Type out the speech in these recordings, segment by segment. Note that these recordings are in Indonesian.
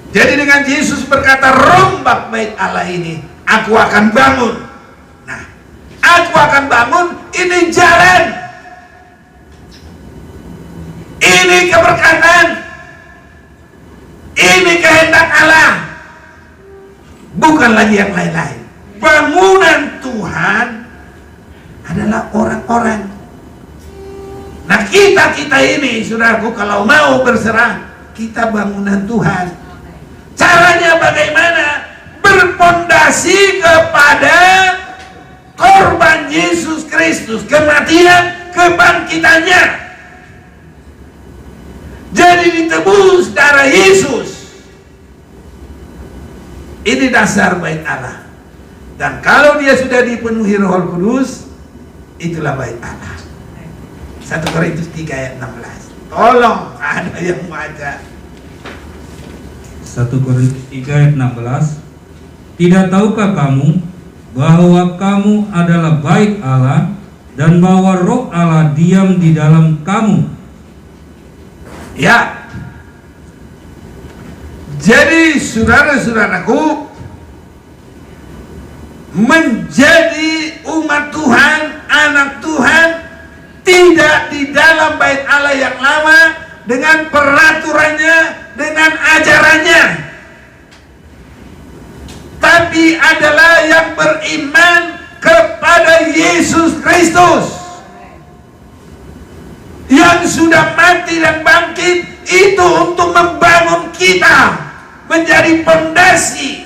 Jadi dengan Yesus berkata, rombak bait Allah ini, aku akan bangun. Nah, aku akan bangun, ini jalan, ini keberkatan, ini kehendak Allah, bukan lagi yang lain-lain. Bangunan Tuhan adalah orang-orang. Nah, kita ini, saudaraku, kalau mau berserah, kita bangunan Tuhan. Caranya bagaimana? Berpondasi kepada korban Yesus Kristus, kematian, kebangkitannya. Jadi ditebus darah Yesus. Ini dasar bait Allah. Dan kalau dia sudah dipenuhi Roh Kudus, itulah bait Allah. 1 Korintus 3 ayat 16. Tolong, ada yang baca. 1 Korintus 3 ayat 16. Tidak tahukah kamu bahwa kamu adalah bait Allah dan bahwa Roh Allah diam di dalam kamu? Ya. Jadi saudara-saudaraku, menjadi umat Tuhan, anak Tuhan, tidak di dalam bait Allah yang lama dengan peraturannya, dengan ajarannya, tapi adalah yang beriman kepada Yesus Kristus yang sudah mati dan bangkit. Itu untuk membangun kita menjadi pondasi.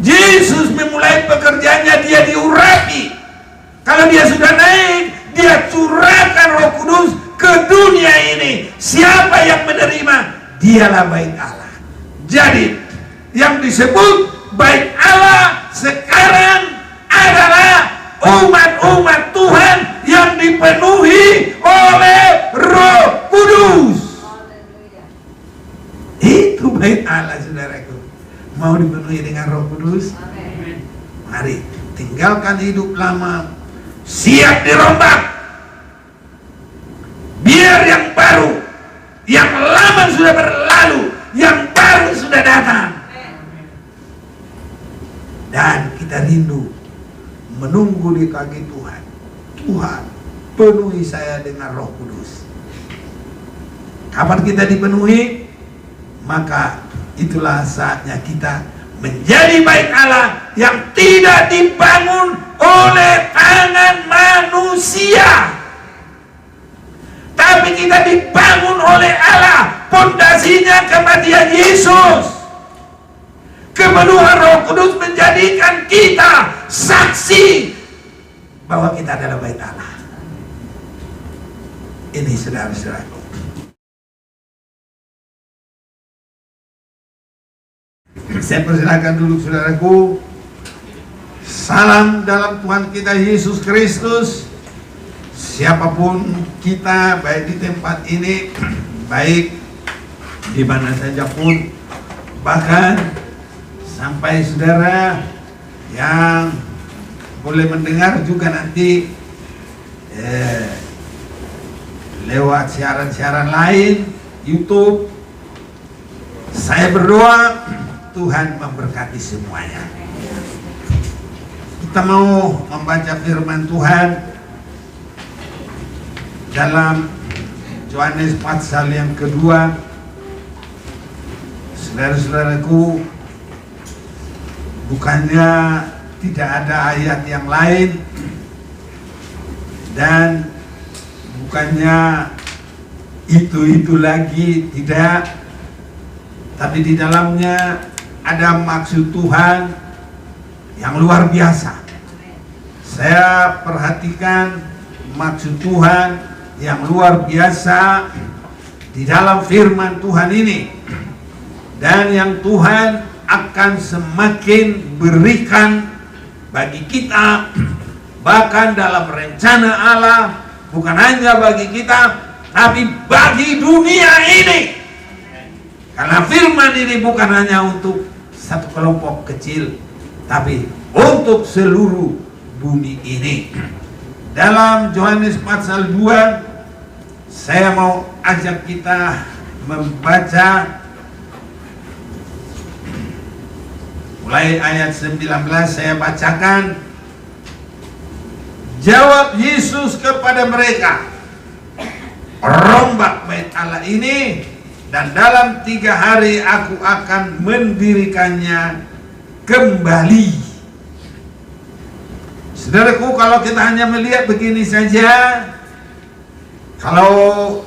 Yesus memulai pekerjaannya, dia diurapi. Kalau dia sudah naik, dia curahkan Roh Kudus ke dunia ini. Siapa yang menerima, dialah bait Allah. Jadi yang disebut bait Allah sekarang adalah umat-umat Tuhan yang dipenuhi oleh Roh Kudus. Itu bait Allah, saudaraku. Mau dipenuhi dengan Roh Kudus? Mari tinggalkan hidup lama, siap dirombak. Biar yang baru, yang lama sudah berlalu, yang baru sudah datang. Dan kita rindu menunggu di kaki Tuhan. Tuhan, penuhi saya dengan Roh Kudus. Kapan kita dipenuhi, maka itulah saatnya kita menjadi bait Allah yang tidak dibangun oleh tangan manusia, tapi kita dibangun oleh Allah. Pondasinya kematian Yesus. Kepenuhan Roh Kudus menjadikan kita saksi bahwa kita adalah bait Allah. Ini saudara-saudaraku. Saya persilakan dulu saudaraku. Salam dalam Tuhan kita Yesus Kristus. Siapapun kita, baik di tempat ini, baik di mana saja pun, bahkan sampai saudara yang boleh mendengar juga nanti lewat siaran-siaran lain, YouTube. Saya berdoa Tuhan memberkati semuanya. Kita mau membaca firman Tuhan dalam Yohanes pasal yang kedua. Saudara-saudaraku, bukannya tidak ada ayat yang lain dan bukannya itu lagi, tidak, tapi di dalamnya ada maksud Tuhan yang luar biasa. Saya perhatikan maksud Tuhan yang luar biasa di dalam firman Tuhan ini, dan yang Tuhan akan semakin berikan bagi kita, bahkan dalam rencana Allah, bukan hanya bagi kita, tapi bagi dunia ini. Karena firman ini bukan hanya untuk satu kelompok kecil, tapi untuk seluruh bumi ini. Dalam Yohanes pasal 2, saya mau ajak kita membaca Mulai ayat 19 saya bacakan. Jawab Yesus kepada mereka, rombak bait Allah ini, dan dalam 3 hari aku akan mendirikannya kembali. Saudaraku, kalau kita hanya melihat begini saja, kalau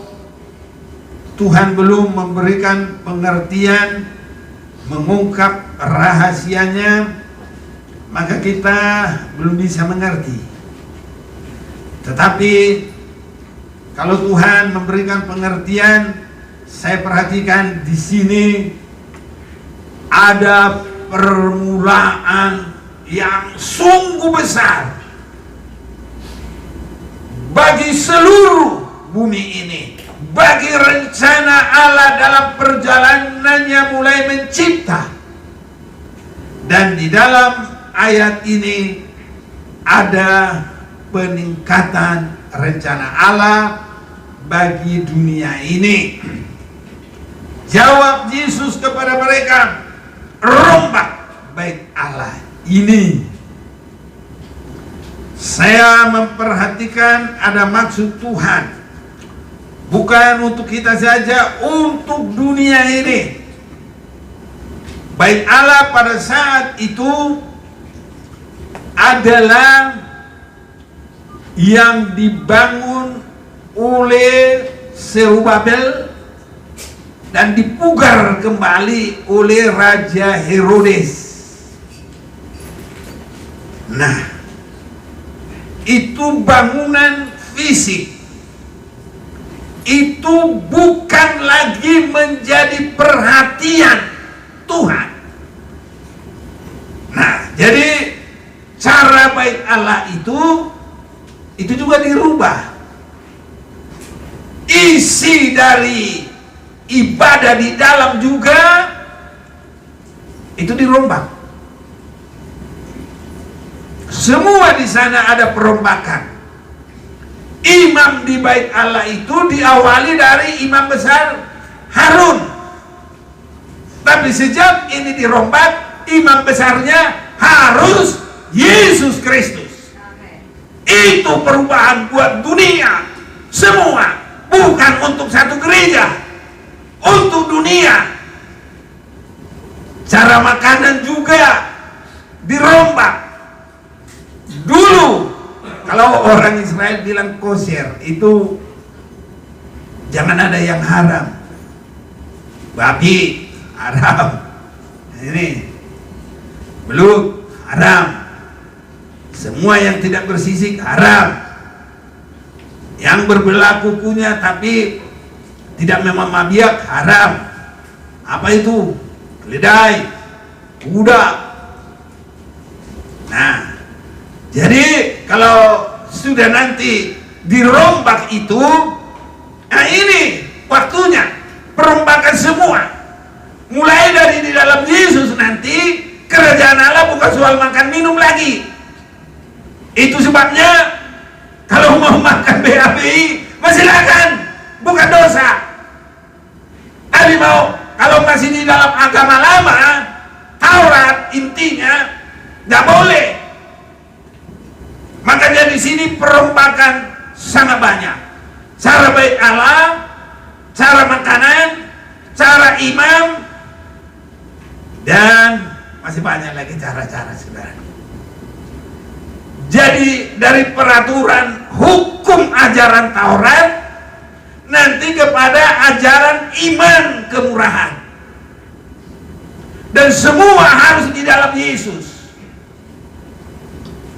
Tuhan belum memberikan pengertian, mengungkap rahasianya, maka kita belum bisa mengerti. Tetapi kalau Tuhan memberikan pengertian, saya perhatikan di sini ada permulaan yang sungguh besar bagi seluruh bumi ini, bagi rencana Allah dalam perjalanannya mulai mencipta. Dan di dalam ayat ini ada peningkatan rencana Allah bagi dunia ini. Jawab Yesus kepada mereka, rombak bait Allah ini. Saya memperhatikan ada maksud Tuhan, bukan untuk kita saja, untuk dunia ini. Bait Allah pada saat itu adalah yang dibangun oleh Zerubabel dan dipugar kembali oleh Raja Herodes. Nah, itu bangunan fisik. Itu bukan lagi menjadi perhatian Tuhan. Nah, jadi cara bait Allah itu juga dirubah. Isi dari ibadah di dalam juga itu dirombak. Semua di sana ada perombakan. Imam di bait Allah itu diawali dari imam besar Harun. Tapi sejak ini dirombak, imam besarnya harus Yesus Kristus. Itu perubahan buat dunia semua, bukan untuk satu gereja, untuk dunia. Cara makanan juga dirombak. Dulu kalau orang Israel bilang kosher, itu jangan ada yang haram. Babi haram, ini belut haram, semua yang tidak bersisik haram. Yang berbelah kukunya tapi tidak memang mabiak haram. Apa itu? Keledai, kuda. Nah, jadi kalau sudah nanti dirombak itu, nah ini waktunya perombakan semua. Mulai dari di dalam Yesus nanti, kerajaan Allah bukan soal makan minum lagi. Itu sebabnya kalau mau makan BABI, silakan, bukan dosa. Tapi mau, kalau masih di dalam agama lama, Taurat intinya nggak boleh. Makanya di sini perombakan sangat banyak. Cara bait Allah, cara makanan, cara imam, dan masih banyak lagi cara-cara, saudara. Jadi dari peraturan hukum ajaran Taurat nanti kepada ajaran iman kemurahan, dan semua harus di dalam Yesus.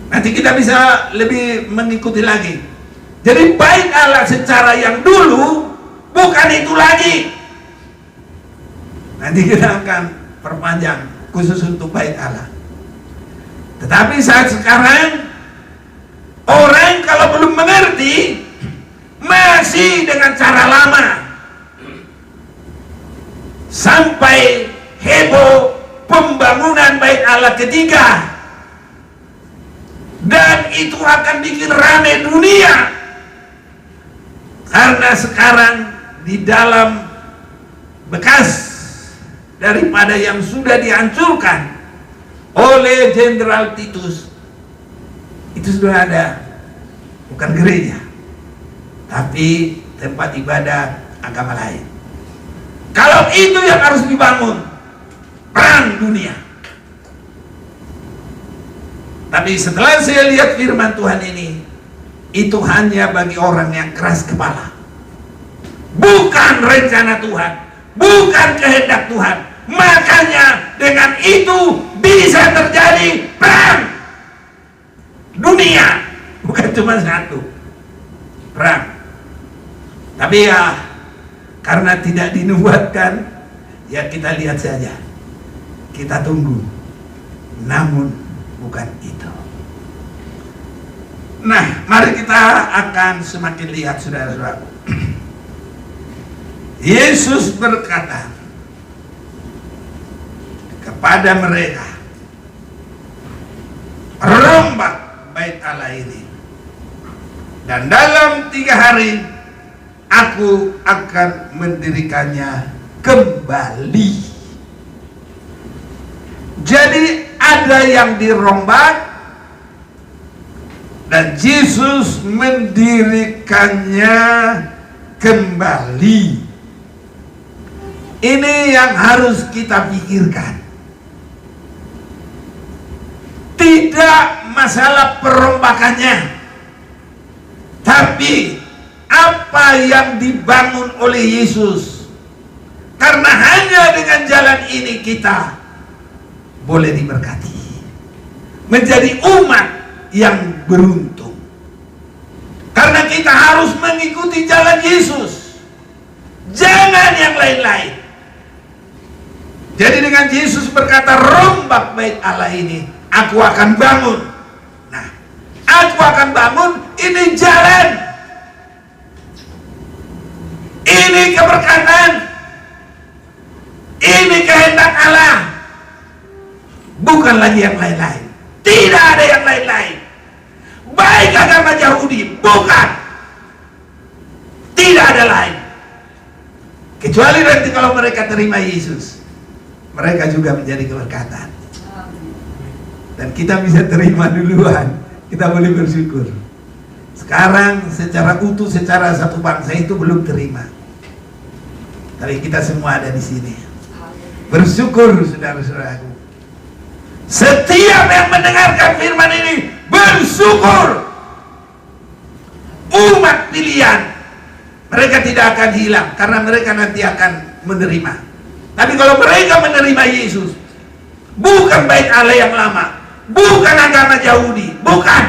Nanti kita bisa lebih mengikuti lagi. Jadi bait Allah secara yang dulu bukan itu lagi. Nanti kita akan perpanjang khusus untuk bait Allah. Tetapi saat sekarang orang kalau belum mengerti masih dengan cara lama, sampai heboh pembangunan bait Allah ketiga. Dan itu akan bikin ramai dunia, karena sekarang di dalam bekas daripada yang sudah dihancurkan oleh Jenderal Titus. Itu sudah ada, bukan gereja, tapi tempat ibadah agama lain. Kalau itu yang harus dibangun, perang dunia. Tapi setelah saya lihat firman Tuhan ini, itu hanya bagi orang yang keras kepala. Bukan rencana Tuhan, bukan kehendak Tuhan. Makanya dengan itu bisa terjadi perang dunia, bukan cuma satu perang. Tapi ya, karena tidak dinubuatkan, ya kita lihat saja, kita tunggu. Namun bukan itu. Nah, mari kita akan semakin lihat, saudara-saudara. Yesus berkata kepada mereka, rombak bait Allah ini, dan dalam 3 hari aku akan mendirikannya kembali. Jadi ada yang dirombak dan Yesus mendirikannya kembali. Ini yang harus kita pikirkan. Tidak masalah perombakannya, tapi apa yang dibangun oleh Yesus. Karena hanya dengan jalan ini kita boleh diberkati, menjadi umat yang beruntung. Karena kita harus mengikuti jalan Yesus, jangan yang lain-lain. Jadi dengan Yesus berkata, rombak bait Allah ini, aku akan bangun. Nah, aku akan bangun, ini jalan, ini keberkatan, ini kehendak Allah, bukan lagi yang lain-lain. Tidak ada yang lain-lain. Baik agama Yahudi, bukan, tidak ada lain. Kecuali nanti kalau mereka terima Yesus, mereka juga menjadi keberkatan. Dan kita bisa terima duluan, kita boleh bersyukur. Sekarang secara utuh, secara satu bangsa itu belum terima. Tapi kita semua ada di sini. Bersyukur, saudara-saudaraku. Setiap yang mendengarkan firman ini bersyukur. Umat pilihan, mereka tidak akan hilang karena mereka nanti akan menerima. Tapi kalau mereka menerima Yesus, bukan bait Allah yang lama, bukan agama Yahudi, bukan,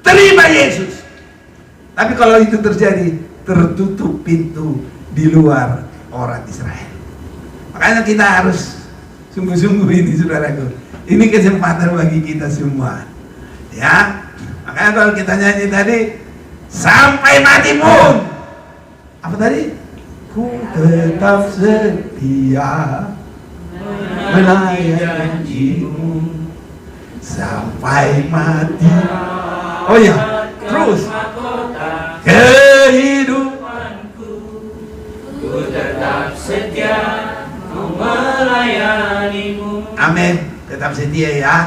terima Yesus. Tapi kalau itu terjadi, tertutup pintu di luar orang Israel. Makanya kita harus sungguh-sungguh ini, saudaraku. Ini kesempatan bagi kita semua, ya. Makanya kalau kita nyanyi tadi, sampai mati pun, apa tadi? Ku tetap setia melayanimu sampai mati. Oh ya, terus kehidupanku, ku tetap setia melayanimu. Amin. Tetap setia ya.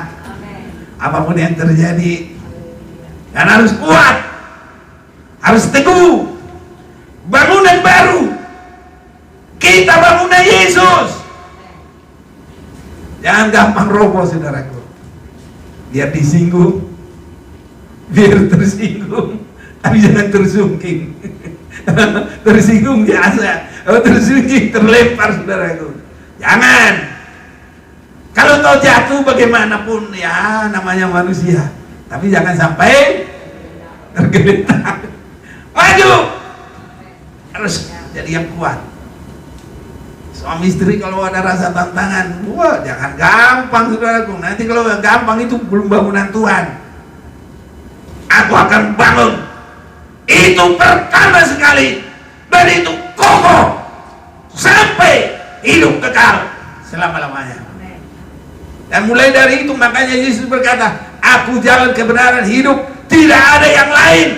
Apapun yang terjadi, dan harus kuat, harus teguh. Bangunan baru, kita bangunan Yesus. Jangan gampang roboh, saudaraku. Biar disinggung, biar tersinggung, tapi jangan tersungking. Tersinggung biasa, tersungking terlempar, saudaraku. Jangan. Kalau kau jatuh bagaimanapun, ya namanya manusia, tapi jangan sampai tergeletak. Maju, harus jadi yang kuat. Suami istri kalau ada rasa tantangan, wah jangan gampang, saudaraku. Nanti kalau gampang itu belum bangunan Tuhan. Aku akan bangun, itu pertama sekali, dan itu kokoh sampai hidup kekal selama-lamanya. Dan mulai dari itu makanya Yesus berkata, aku jalan kebenaran hidup, tidak ada yang lain.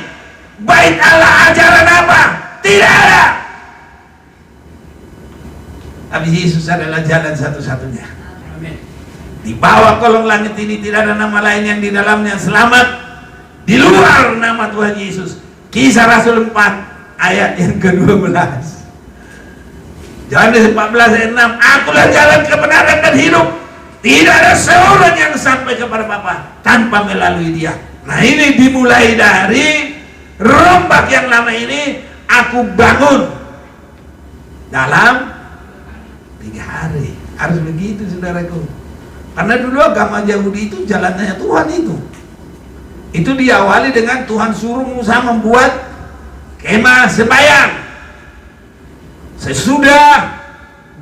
Bait Allah ajaran apa? Tidak ada. Tapi Yesus adalah jalan satu-satunya. Di bawah kolong langit ini tidak ada nama lain yang di dalamnya selamat di luar nama Tuhan Yesus. Kisah Rasul 4 ayat yang ke-12. Yohanes 14 ayat 6, akulah jalan kebenaran dan hidup. Tidak ada seorang yang sampai kepada Bapa tanpa melalui Dia. Nah, ini dimulai dari rombak yang lama ini aku bangun dalam 3 hari. Harus begitu, saudaraku. Karena dulu agama Yahudi itu jalannya Tuhan itu. Itu diawali dengan Tuhan suruh Musa membuat kemah sembahyang. Sesudah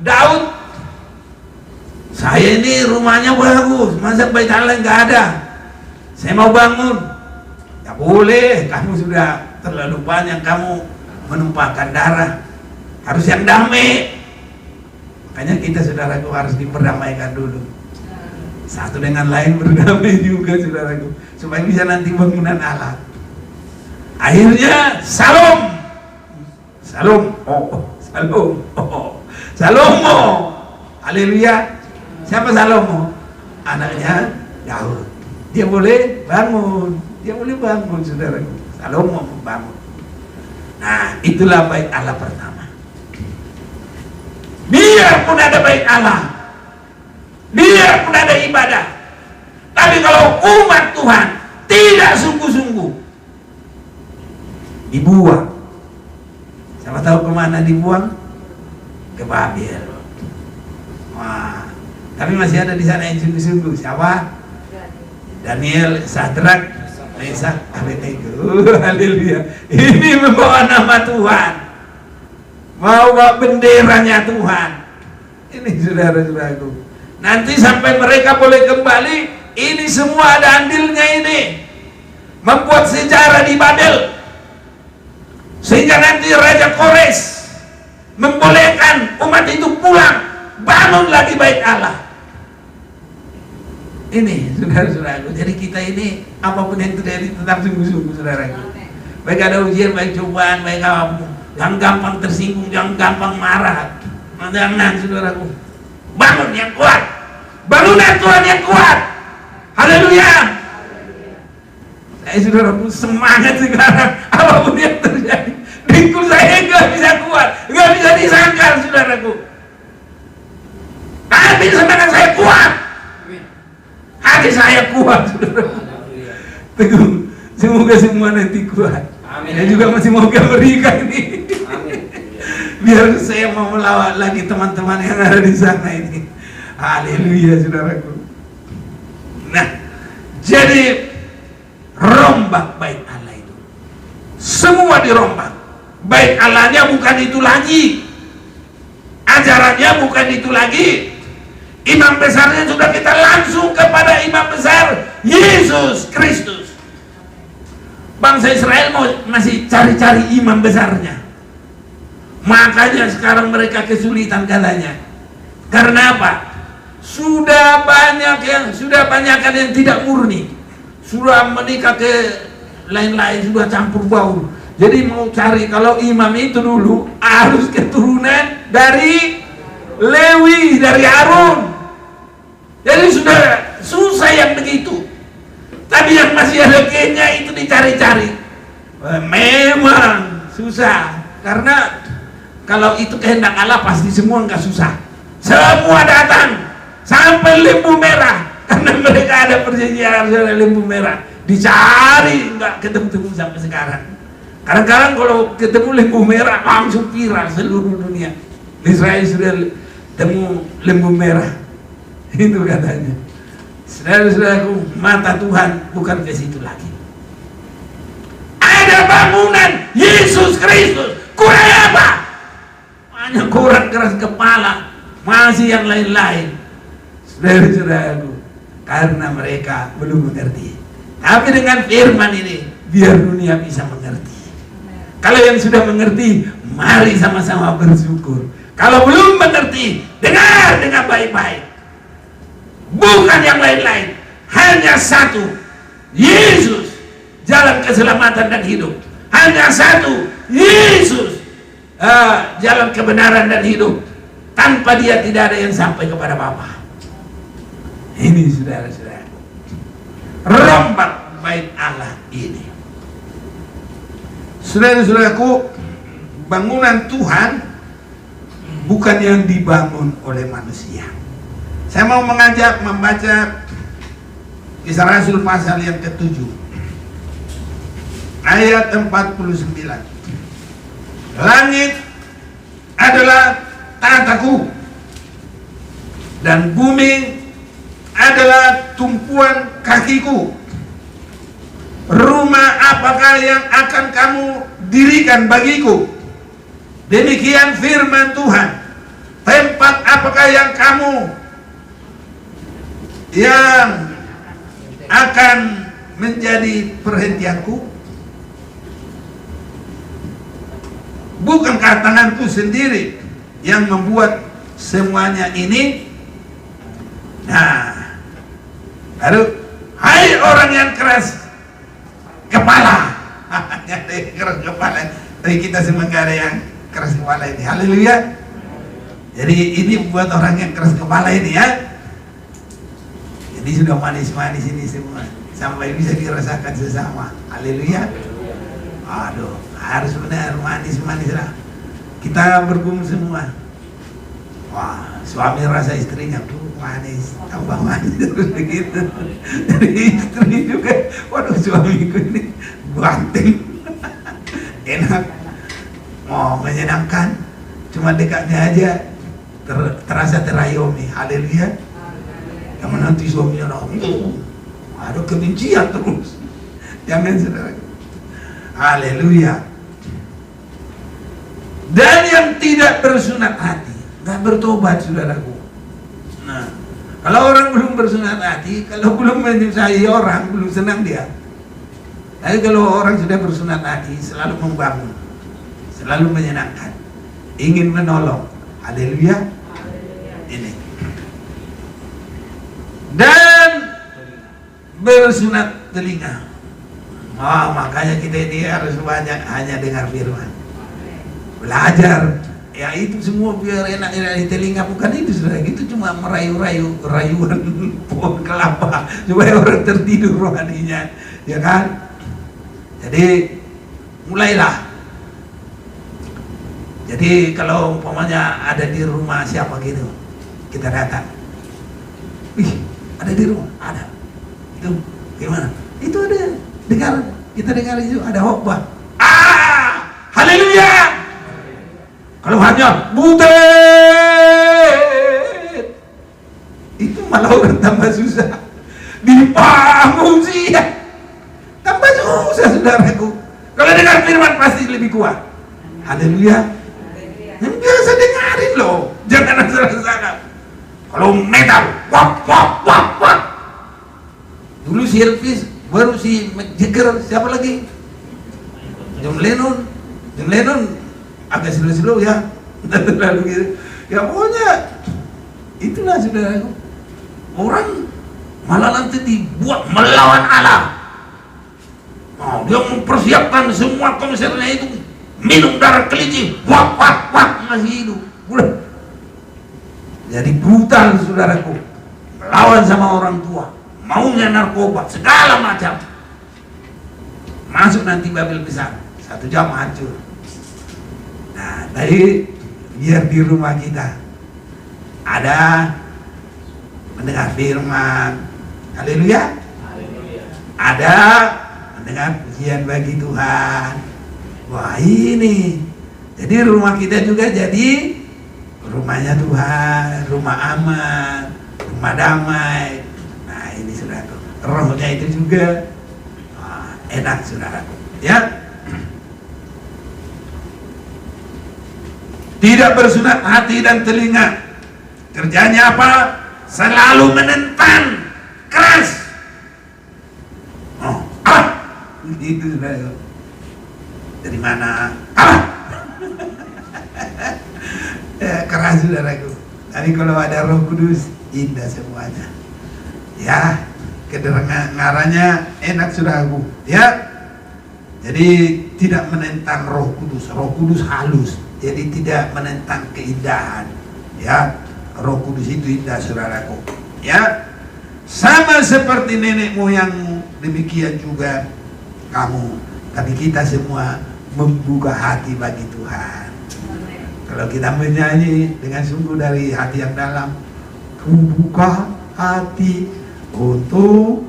Daud, saya ini rumahnya bagus, masa Bait Allah nggak ada? Saya mau bangun. Ya boleh, kamu sudah terlalu banyak kamu menumpahkan darah. Harus yang damai. Makanya kita, saudaraku, harus diperdamaikan dulu. Satu dengan lain berdamai juga, saudaraku, supaya bisa nanti bangunan Allah. Akhirnya Salom, Salomo, haleluya. Siapa Salomo? Anaknya Daud. Dia boleh bangun, saudaraku. Salomo membangun. Nah, itulah bait Allah pertama. Biarpun ada bait Allah, biarpun ada ibadah, tapi kalau umat Tuhan tidak sungguh-sungguh, dibuang. Siapa tahu kemana dibuang? Ke Babel. Wah, tapi masih ada di sana yang sungguh-sungguh. Siapa? Daniel, Sadrak, Mesak, Abednego. Haleluya. Ini membawa nama Tuhan, mau bawa benderanya Tuhan. Ini saudara-saudaraku. Nanti sampai mereka boleh kembali, ini semua ada andilnya ini. Membuat sejarah di Babel. Sehingga nanti Raja Kores membolehkan umat itu pulang, bangun lagi bait Allah. Ini saudara-saudaraku. Jadi kita ini apapun yang terjadi tetap sungguh-sungguh, saudaraku. Baik ada ujian, baik cobaan, baik apapun, jangan gampang tersinggung, jangan gampang marah. Jangan, saudaraku. Bangun yang kuat, bangunan Tuhan yang kuat. Haleluya. Saya, saudaraku, semangat sekarang apapun yang terjadi. Dengkul saya nggak bisa kuat, nggak bisa disangkal, saudaraku. Tapi semangat saya kuat, hati saya kuat, saudaraku. Teguh, semoga semua nanti kuat. Saya juga masih mau berikan ini. Biar saya mau melawat lagi teman-teman yang ada di sana ini. Haleluya, saudaraku. Nah, jadi rombak bait Allah itu, semua dirombak. Bait Allahnya bukan itu lagi, ajarannya bukan itu lagi. Imam besarnya sudah kita langsung kepada imam besar Yesus Kristus. Bangsa Israel masih cari-cari imam besarnya. Makanya sekarang mereka kesulitan katanya. Karena apa? Sudah banyak yang tidak murni. Sudah menikah ke lain-lain, sudah campur baur. Jadi mau cari, kalau imam itu dulu harus keturunan dari Lewi, dari Harun. Jadi sudah susah yang begitu. Tapi yang masih ada kayaknya itu dicari-cari. Memang susah. Karena kalau itu kehendak Allah pasti semua nggak susah. Semua datang sampai lembu merah, karena mereka ada perjanjian harus ada lembu merah. Dicari nggak ketemu sampai sekarang. Kadang-kadang kalau ketemu lembu merah langsung viral seluruh dunia. Israel sudah temu lembu merah, itu katanya. Saudara-saudaraku, mata Tuhan bukan ke situ lagi. Ada bangunan Yesus Kristus. Kurang apa? Hanya kurang keras kepala, masih yang lain-lain. Saudara-saudaraku, karena mereka belum mengerti. Tapi dengan firman ini, biar dunia bisa mengerti. Kalau yang sudah mengerti, mari sama-sama bersyukur. Kalau belum mengerti, dengar dengan baik-baik. Bukan yang lain-lain, hanya satu, Yesus, jalan keselamatan dan hidup. Hanya satu, Yesus, jalan kebenaran dan hidup. Tanpa Dia tidak ada yang sampai kepada Bapa. Ini saudara-saudara, rombak bait Allah ini. Saudara-saudaraku, bangunan Tuhan bukan yang dibangun oleh manusia. Saya mau mengajak membaca Kisah Rasul pasal yang ke-7 ayat 49. Langit adalah tataku dan bumi adalah tumpuan kakiku. Rumah apakah yang akan kamu dirikan bagiku? Demikian firman Tuhan. Tempat apakah yang kamu yang akan menjadi perhentianku? Bukankah tanganku sendiri yang membuat semuanya ini? Nah, lalu, hai orang yang keras kepala. Keras kepala. Tapi kita semua gak ada yang keras kepala ini. Haleluya. Jadi ini buat orang yang keras kepala ini ya. Jadi sudah manis-manis ini semua, sampai bisa dirasakan sesama. Haleluya. Aduh, harus benar manis-manis lah. Kita bergumul semua. Wah, suami rasa istrinya tuh manis, tambah manis terus begitu. Jadi istri juga, waduh suamiku ini banteng, enak, mau menyenangkan, cuma dekatnya aja terasa terayomi. Haleluya. Yang nanti suaminya ada kebencian terus. Jangan saudara. Haleluya. Dan yang tidak bersunat hati, nggak bertobat saudaraku. Nah, kalau orang belum bersunat hati, kalau belum menyusahi orang, belum senang dia. Tapi kalau orang sudah bersunat hati, selalu membangun, selalu menyenangkan, ingin menolong. Haleluya. Ini. Dan bersunat telinga. Makanya kita ini harus banyak hanya dengar firman, belajar. Ya itu semua biar enak di telinga, bukan itu saudara. Itu cuma merayu-rayu, rayuan pohon kelapa supaya orang tertidur rohaninya, ya kan? Jadi mulailah. Jadi kalau umpamanya ada di rumah siapa gitu, kita datang. Wih, ada di rumah, ada. Itu gimana? Itu ada. Dengar, kita dengar itu ada khotbah. Haleluya. Kalau hanya butet, itu malah orang tambah susah. Dibangun sih ya, tambah susah saudaraku. Kalau dengar firman pasti lebih kuat. Haleluya. Yang biasa dengarin loh, jangan asal-asalan. Kalau metal, wap wap wap wap. Dulu si Elvis, baru si Mick Jagger, siapa lagi? John Lennon agak slow-slow ya, terlalu gitu. Ya pokoknya itulah saudaraku. Orang malah nanti dibuat melawan Allah. Dia mempersiapkan semua konsernya itu, minum darah kelinci, wap wap wap, masih hidup. Jadi brutal saudaraku, melawan sama orang tua, maunya narkoba, segala macam. Masuk nanti Babel besar, 1 jam hancur. Nah, dari biar di rumah kita ada mendengar firman, haleluya, ada mendengar pujian bagi Tuhan. Wah ini, jadi rumah kita juga jadi rumahnya Tuhan, rumah aman, rumah damai. Nah ini saudaraku, rohnya itu juga enak saudaraku ya. Tidak bersunat hati dan telinga, kerjanya apa? Selalu menentang, keras. Itu saudaraku. Dari mana? Keras saudaraku. Tapi kalau ada Roh Kudus indah semuanya. Ya, kedengarannya enak saudaraku. Ya. Jadi tidak menentang Roh Kudus. Roh Kudus halus. Jadi tidak menentang keindahan. Ya, Roh Kudus itu indah saudaraku. Ya. Sama seperti nenek moyangmu, demikian juga kamu. Tapi kita semua membuka hati bagi Tuhan. Kalau kita menyanyi dengan sungguh dari hati yang dalam, ku buka hati untuk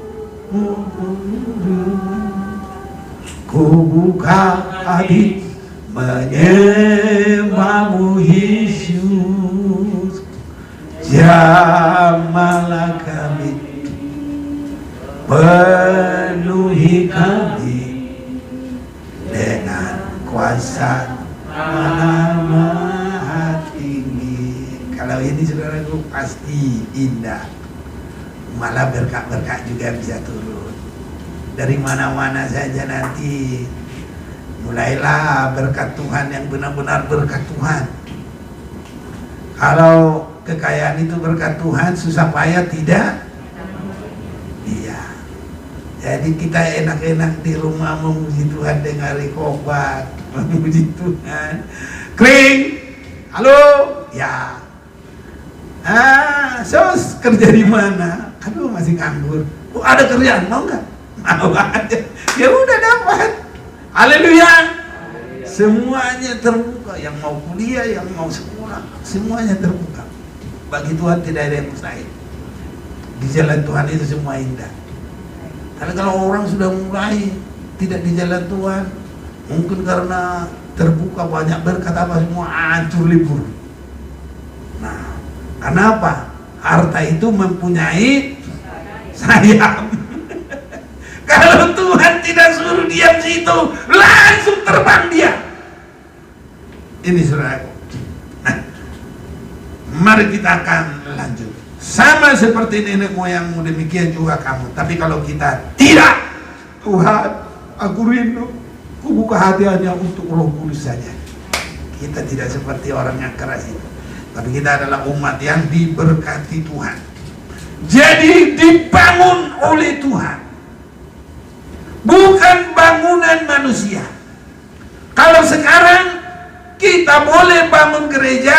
ku buka hati menyembahmu Yesus, jamahlah kami, penuhi kami dengan kuasa Maha Tinggi. Kalau ini saudaraku pasti indah, malah berkat-berkat juga bisa turun dari mana-mana saja nanti. Mulailah berkat Tuhan yang benar-benar berkat Tuhan. Kalau kekayaan itu berkat Tuhan, susah payah tidak? Iya. Jadi kita enak-enak di rumah memuji Tuhan dengan rekobat, memuji Tuhan. Kring, halo, ya. Sos kerja di mana? Aduh masih nganggur. Oh, ada kerjaan, mau nggak? Mau aja. Ya udah dapat. Haleluya. Semuanya terbuka. Yang mau kuliah, yang mau sekolah, semuanya terbuka. Bagi Tuhan tidak ada yang mustahil. Di jalan Tuhan itu semua indah. Tapi kalau orang sudah mulai tidak di jalan Tuhan, mungkin karena terbuka banyak berkat apa semua hancur libur. Nah, kenapa? Harta itu mempunyai sayap. Kalau Tuhan tidak suruh diam situ, langsung terbang dia. Ini saudaraku. Nah, mari kita akan lanjut. Sama seperti nenek moyangmu, demikian juga kamu. Tapi kalau kita tidak, Tuhan, aku rindu, aku buka hati hanya untuk Roh Kudus saja. Kita tidak seperti orang yang keras itu. Tapi kita adalah umat yang diberkati Tuhan. Jadi dibangun oleh Tuhan, bukan bangunan manusia. Kalau sekarang kita boleh bangun gereja,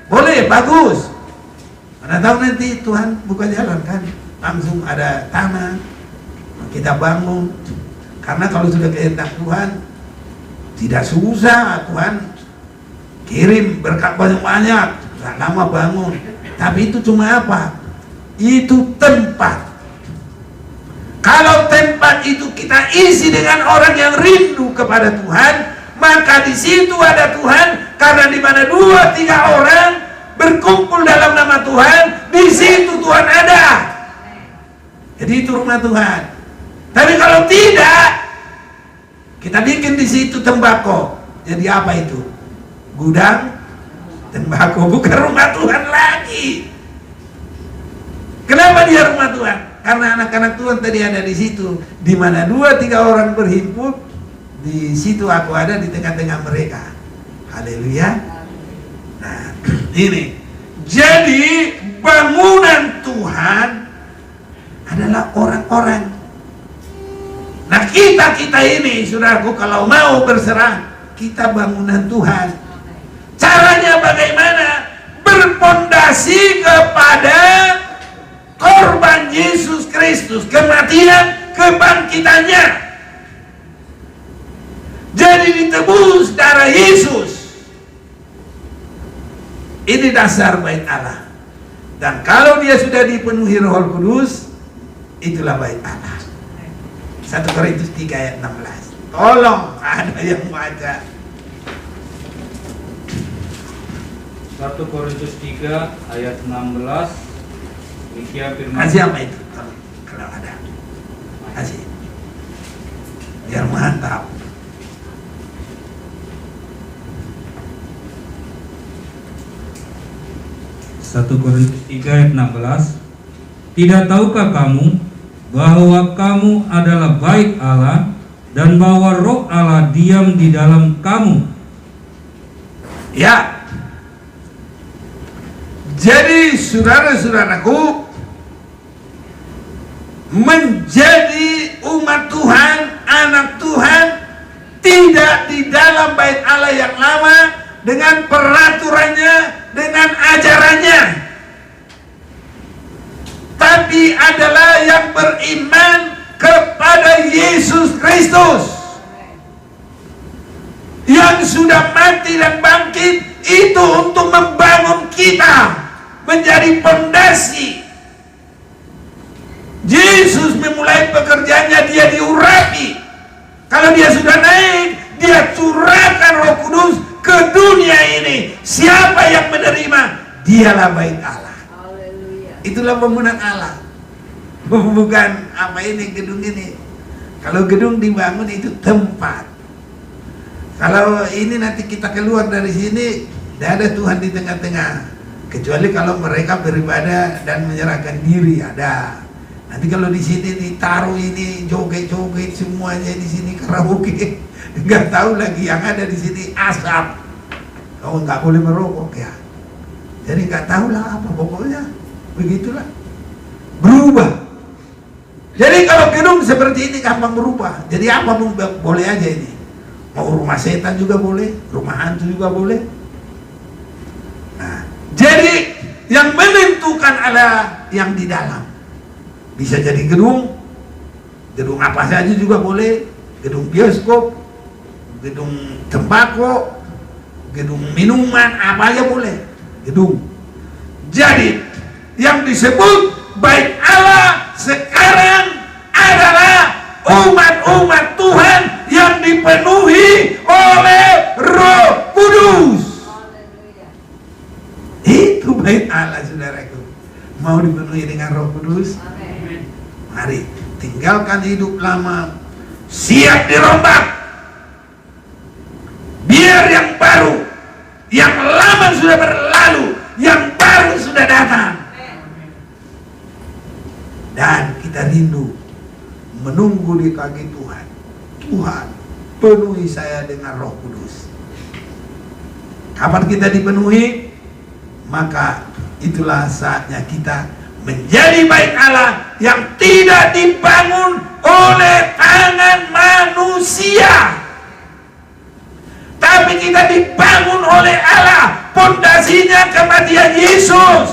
boleh, bagus. Mana tahu nanti Tuhan buka jalan kan, langsung ada tanah, kita bangun. Karena kalau sudah kehendak Tuhan, tidak susah. Tuhan kirim berkat banyak-banyak, gak lama bangun. Tapi itu cuma apa? Itu tempat. Kalau tempat itu kita isi dengan orang yang rindu kepada Tuhan, maka di situ ada Tuhan. Karena di mana 2-3 orang berkumpul dalam nama Tuhan, di situ Tuhan ada. Jadi itu rumah Tuhan. Tapi kalau tidak, kita bikin di situ tembakau. Jadi apa itu? Gudang tembakau, bukan rumah Tuhan lagi. Kenapa dia rumah Tuhan? Karena anak-anak Tuhan tadi ada di situ. Di mana 2-3 orang berhimpun, di situ aku ada di tengah-tengah mereka. Haleluya. Nah, ini. Jadi bangunan Tuhan adalah orang-orang. Nah, kita ini, saudaraku, kalau mau berserah, kita bangunan Tuhan. Caranya bagaimana? Berpondasi kepada korban Yesus Kristus, kematian, kebangkitannya. Jadi ditebus darah Yesus. Ini dasar bait Allah. Dan kalau dia sudah dipenuhi Roh Kudus, itulah bait Allah. 1 Korintus 3 ayat 16. Tolong ada yang baca. 1 Korintus 3 ayat 16. Demikian firman. Kasih apa itu? Kalau ada. Kasih. Biar mantap. 1 Korintus 3 ayat 16. Tidak tahukah kamu bahwa kamu adalah bait Allah dan bahwa Roh Allah diam di dalam kamu? Ya. Jadi saudara-saudaraku, menjadi umat Tuhan, anak Tuhan, tidak di dalam bait Allah yang lama dengan peraturannya, dengan ajarannya, tapi ada yang beriman kepada Yesus Kristus yang sudah mati dan bangkit, itu untuk membangun kita menjadi pondasi. Yesus memulai pekerjaannya, dia diurapi. Kalau dia sudah naik, dia curahkan Roh Kudus ke dunia ini. Siapa yang menerima, dialah bait Allah. Itulah bangunan Allah, bukan apa ini, gedung ini. Kalau gedung dibangun itu tempat. Kalau ini nanti kita keluar dari sini, tidak ada Tuhan di tengah-tengah. Kecuali kalau mereka beribadah dan menyerahkan diri, ada. Nanti kalau di sini ditaruh ini joget-joget semuanya di sini karaoke, nggak tahu lagi yang ada di sini asap. Kau nggak boleh merokok ya. Jadi nggak tahu lah apa, pokoknya begitulah. Berubah. Jadi kalau gedung seperti ini gampang berubah. Jadi apa pun boleh aja ini. Mau rumah setan juga boleh, rumah hantu juga boleh. Nah, jadi yang menentukan adalah yang di dalam. Bisa jadi gedung apa saja juga boleh, gedung bioskop, gedung tembakau, gedung minuman, apa aja boleh, gedung. Jadi yang disebut bait Allah sekarang adalah umat-umat Tuhan yang dipenuhi oleh Roh Kudus. Itu bait Allah, saudaraku. Mau dipenuhi dengan Roh Kudus? Mari tinggalkan hidup lama, siap dirombak. Biar yang baru, yang lama sudah berlalu, yang baru sudah datang. Dan kita rindu menunggu di kaki Tuhan. Tuhan, penuhi saya dengan Roh Kudus. Kapan kita dipenuhi, maka itulah saatnya kita menjadi bait Allah yang tidak dibangun oleh tangan manusia, tapi kita dibangun oleh Allah. Pondasinya kematian Yesus.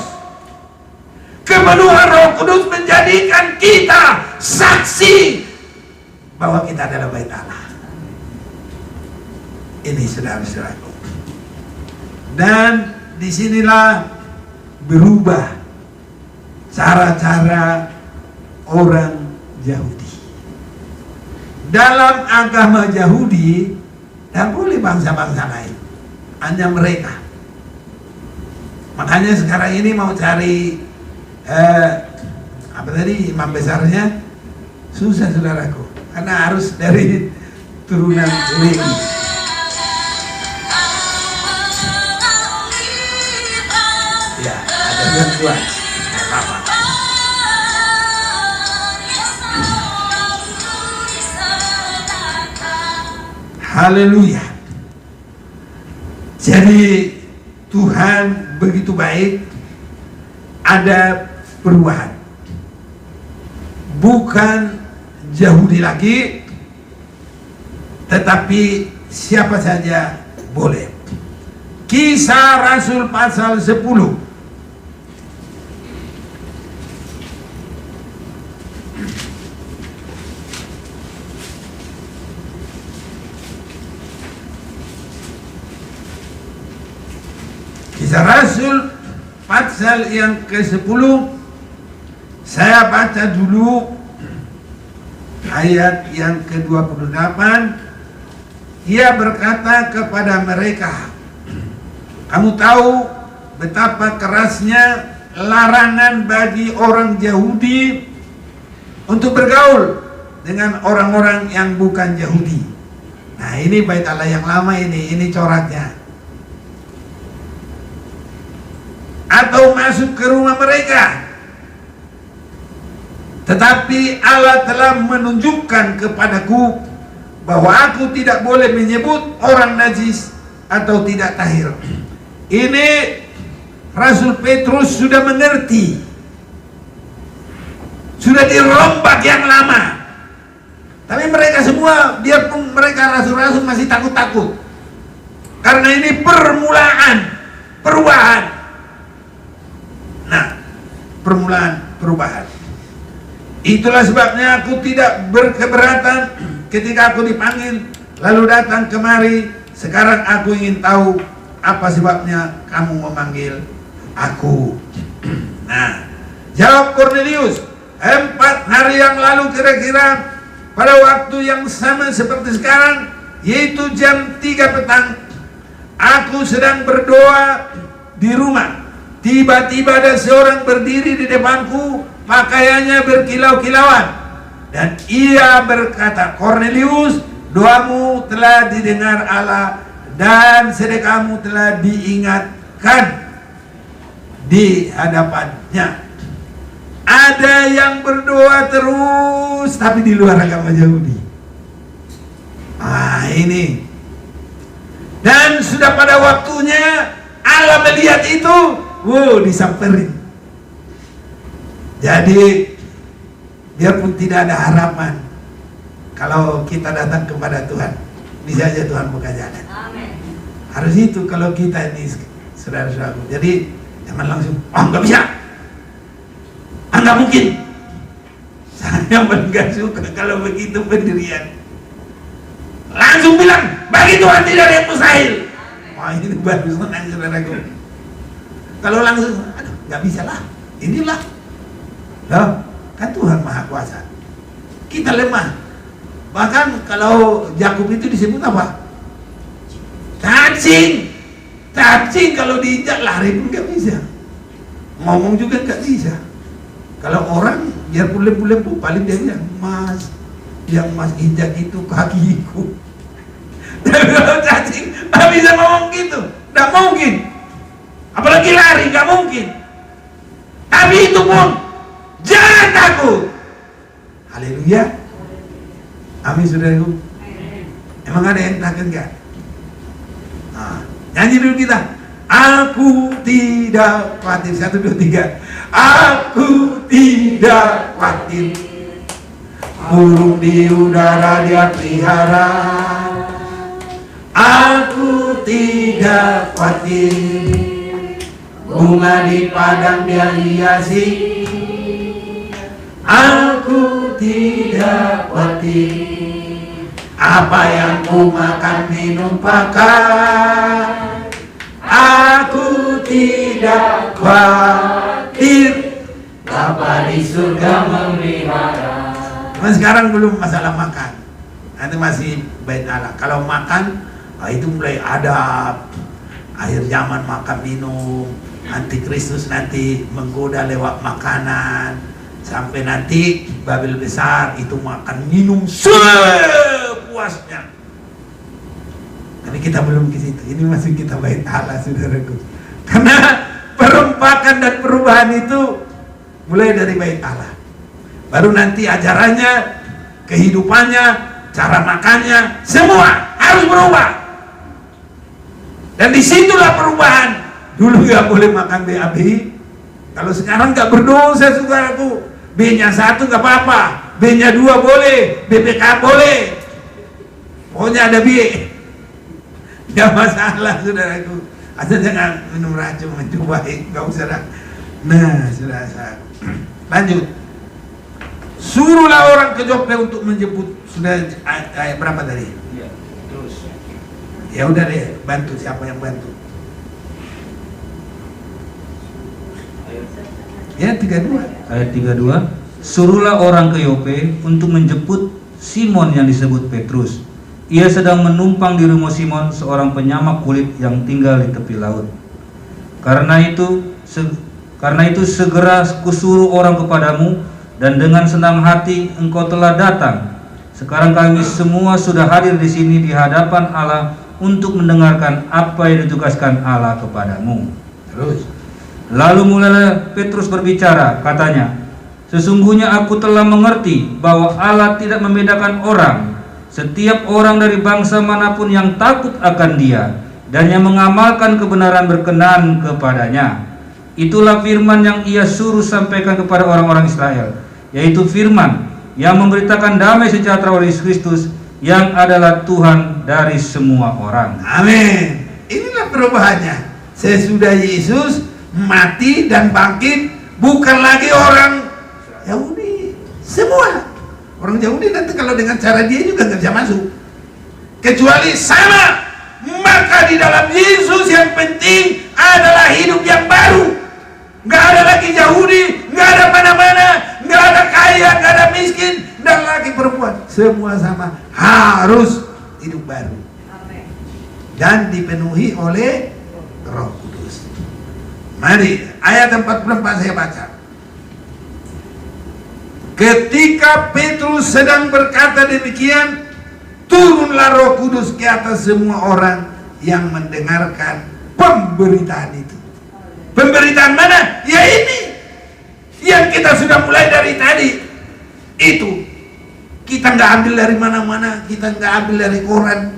Kepenuhan Roh Kudus menjadikan kita saksi bahwa kita adalah bait Allah. Ini saudara-saudaraku. Dan disinilah berubah cara-cara orang Yahudi. Dalam agama Yahudi tidak boleh bangsa-bangsa lain, hanya mereka. Makanya sekarang ini mau cari apa tadi, imam besarnya susah, saudaraku, karena harus dari turunan Lewi. Ya, ada bantuan, nggak apa-apa. Haleluya. Jadi Tuhan begitu baik. Ada perubahan, bukan Yahudi lagi, tetapi siapa saja boleh. Kisah Rasul pasal 10. Kisah Rasul pasal yang ke-10, saya baca dulu ayat yang ke-28. Ia berkata kepada mereka, kamu tahu betapa kerasnya larangan bagi orang Yahudi untuk bergaul dengan orang-orang yang bukan Yahudi. Nah, ini bait Allah yang lama ini coraknya. Atau masuk ke rumah mereka. Tetapi Allah telah menunjukkan kepadaku bahwa aku tidak boleh menyebut orang najis atau tidak tahir. Ini Rasul Petrus sudah mengerti, sudah dirombak yang lama. Tapi mereka semua, biarpun mereka rasul-rasul, masih takut-takut, karena ini permulaan perubahan. Nah, permulaan perubahan. Itulah sebabnya aku tidak berkeberatan ketika aku dipanggil lalu datang kemari. Sekarang aku ingin tahu apa sebabnya kamu memanggil aku. Nah, jawab Kornelius, 4 hari yang lalu kira-kira pada waktu yang sama seperti sekarang, yaitu jam 3 petang, aku sedang berdoa di rumah. Tiba-tiba ada seorang berdiri di depanku, pakaiannya berkilau-kilauan, dan ia berkata, Kornelius, doamu telah didengar Allah dan sedekahmu telah diingatkan di hadapannya. Ada yang berdoa terus tapi di luar agama Yahudi. Ini. Dan sudah pada waktunya Allah melihat itu, disamperin. Jadi biarpun tidak ada harapan, kalau kita datang kepada Tuhan, bisa aja Tuhan buka jalan. Amin. Harus itu kalau kita ini, saudara-saudara. Jadi jangan langsung, nggak bisa, nggak mungkin. Saya paling nggak suka kalau begitu pendirian. Langsung bilang, bagi Tuhan tidak ada yang mustahil. Ini baru senang, saudaraku. Kalau langsung, aduh, nggak bisa lah, inilah. Loh, kan Tuhan Maha Kuasa. Kita lemah. Bahkan kalau Yakub itu disebut apa? Cacing. Cacing kalau diinjak lari pun nggak bisa. Ngomong juga nggak bisa. Kalau orang biarpun lembu-lembu paling dia bilang, Mas, yang Mas injak itu kakiku. Tapi kalau cacing nggak bisa ngomong gitu, nggak mungkin. Apalagi lari nggak mungkin. Tapi itu pun jangan takut. Haleluya. Amin, saudaraku. Emang ada yang takut nggak? Nyanyi dulu kita. Aku tidak khawatir. 1, 2, 3. Aku tidak khawatir. Burung di udara dia pelihara. Aku tidak khawatir. Bunga di padang dia hiasi. Aku tidak khawatir. Apa yang ku makan minum pakai, aku tidak khawatir. Bapa di surga memelihara. Nah, sekarang belum masalah makan, nanti masih bait Allah. Kalau makan, itu mulai ada akhir zaman makan minum. Antikristus nanti menggoda lewat makanan. Sampai nanti Babel besar itu makan minum sepuasnya. Tapi kita belum ke situ. Ini masih kita bait Allah, saudaraku. Karena perompakan dan perubahan itu mulai dari bait Allah. Baru nanti ajarannya, kehidupannya, cara makannya, semua harus berubah. Dan disitulah perubahan. Dulu nggak boleh makan BAB. Kalau sekarang nggak berdosa, saudaraku. B-nya 1 nggak apa-apa, B-nya 2 boleh, BPK boleh, pokoknya ada B, nggak masalah, saudaraku. Asal jangan minum racun, mencobai, nggak usah dah. Nah, saudara, lanjut. Suruhlah orang ke Joppe untuk menjemput. Sudah ayat berapa tadi? Ya, terus. Ya udah deh, bantu siapa yang bantu? Ya, 32. Ayat 32. Suruhlah orang ke Yope untuk menjemput Simon yang disebut Petrus. Ia sedang menumpang di rumah Simon, seorang penyamak kulit yang tinggal di tepi laut. Karena itu segera kusuruh orang kepadamu, dan dengan senang hati engkau telah datang. Sekarang kami semua sudah hadir di sini di hadapan Allah untuk mendengarkan apa yang ditugaskan Allah kepadamu. Terus. Lalu mulailah Petrus berbicara, katanya, sesungguhnya aku telah mengerti bahwa Allah tidak membedakan orang. Setiap orang dari bangsa manapun yang takut akan Dia dan yang mengamalkan kebenaran berkenan kepadanya. Itulah firman yang Ia suruh sampaikan kepada orang-orang Israel, yaitu firman yang memberitakan damai sejahtera oleh Yesus Kristus yang adalah Tuhan dari semua orang. Amin. Inilah perubahannya. Sesudah Yesus mati dan bangkit, bukan lagi orang Yahudi. Semua. Orang Yahudi nanti kalau dengan cara dia juga nggak bisa masuk. Kecuali sama. Maka di dalam Yesus yang penting adalah hidup yang baru. Nggak ada lagi Yahudi, nggak ada mana-mana, nggak ada kaya, nggak ada miskin, dan laki perempuan. Semua sama. Harus hidup baru. Amin. Dan dipenuhi oleh Roh Kudus. Mari, ayat 44 saya baca. Ketika Petrus sedang berkata demikian, turunlah Roh Kudus ke atas semua orang yang mendengarkan pemberitaan itu. Pemberitaan mana? Ya ini yang kita sudah mulai dari tadi. Itu kita nggak ambil dari mana-mana, kita nggak ambil dari koran.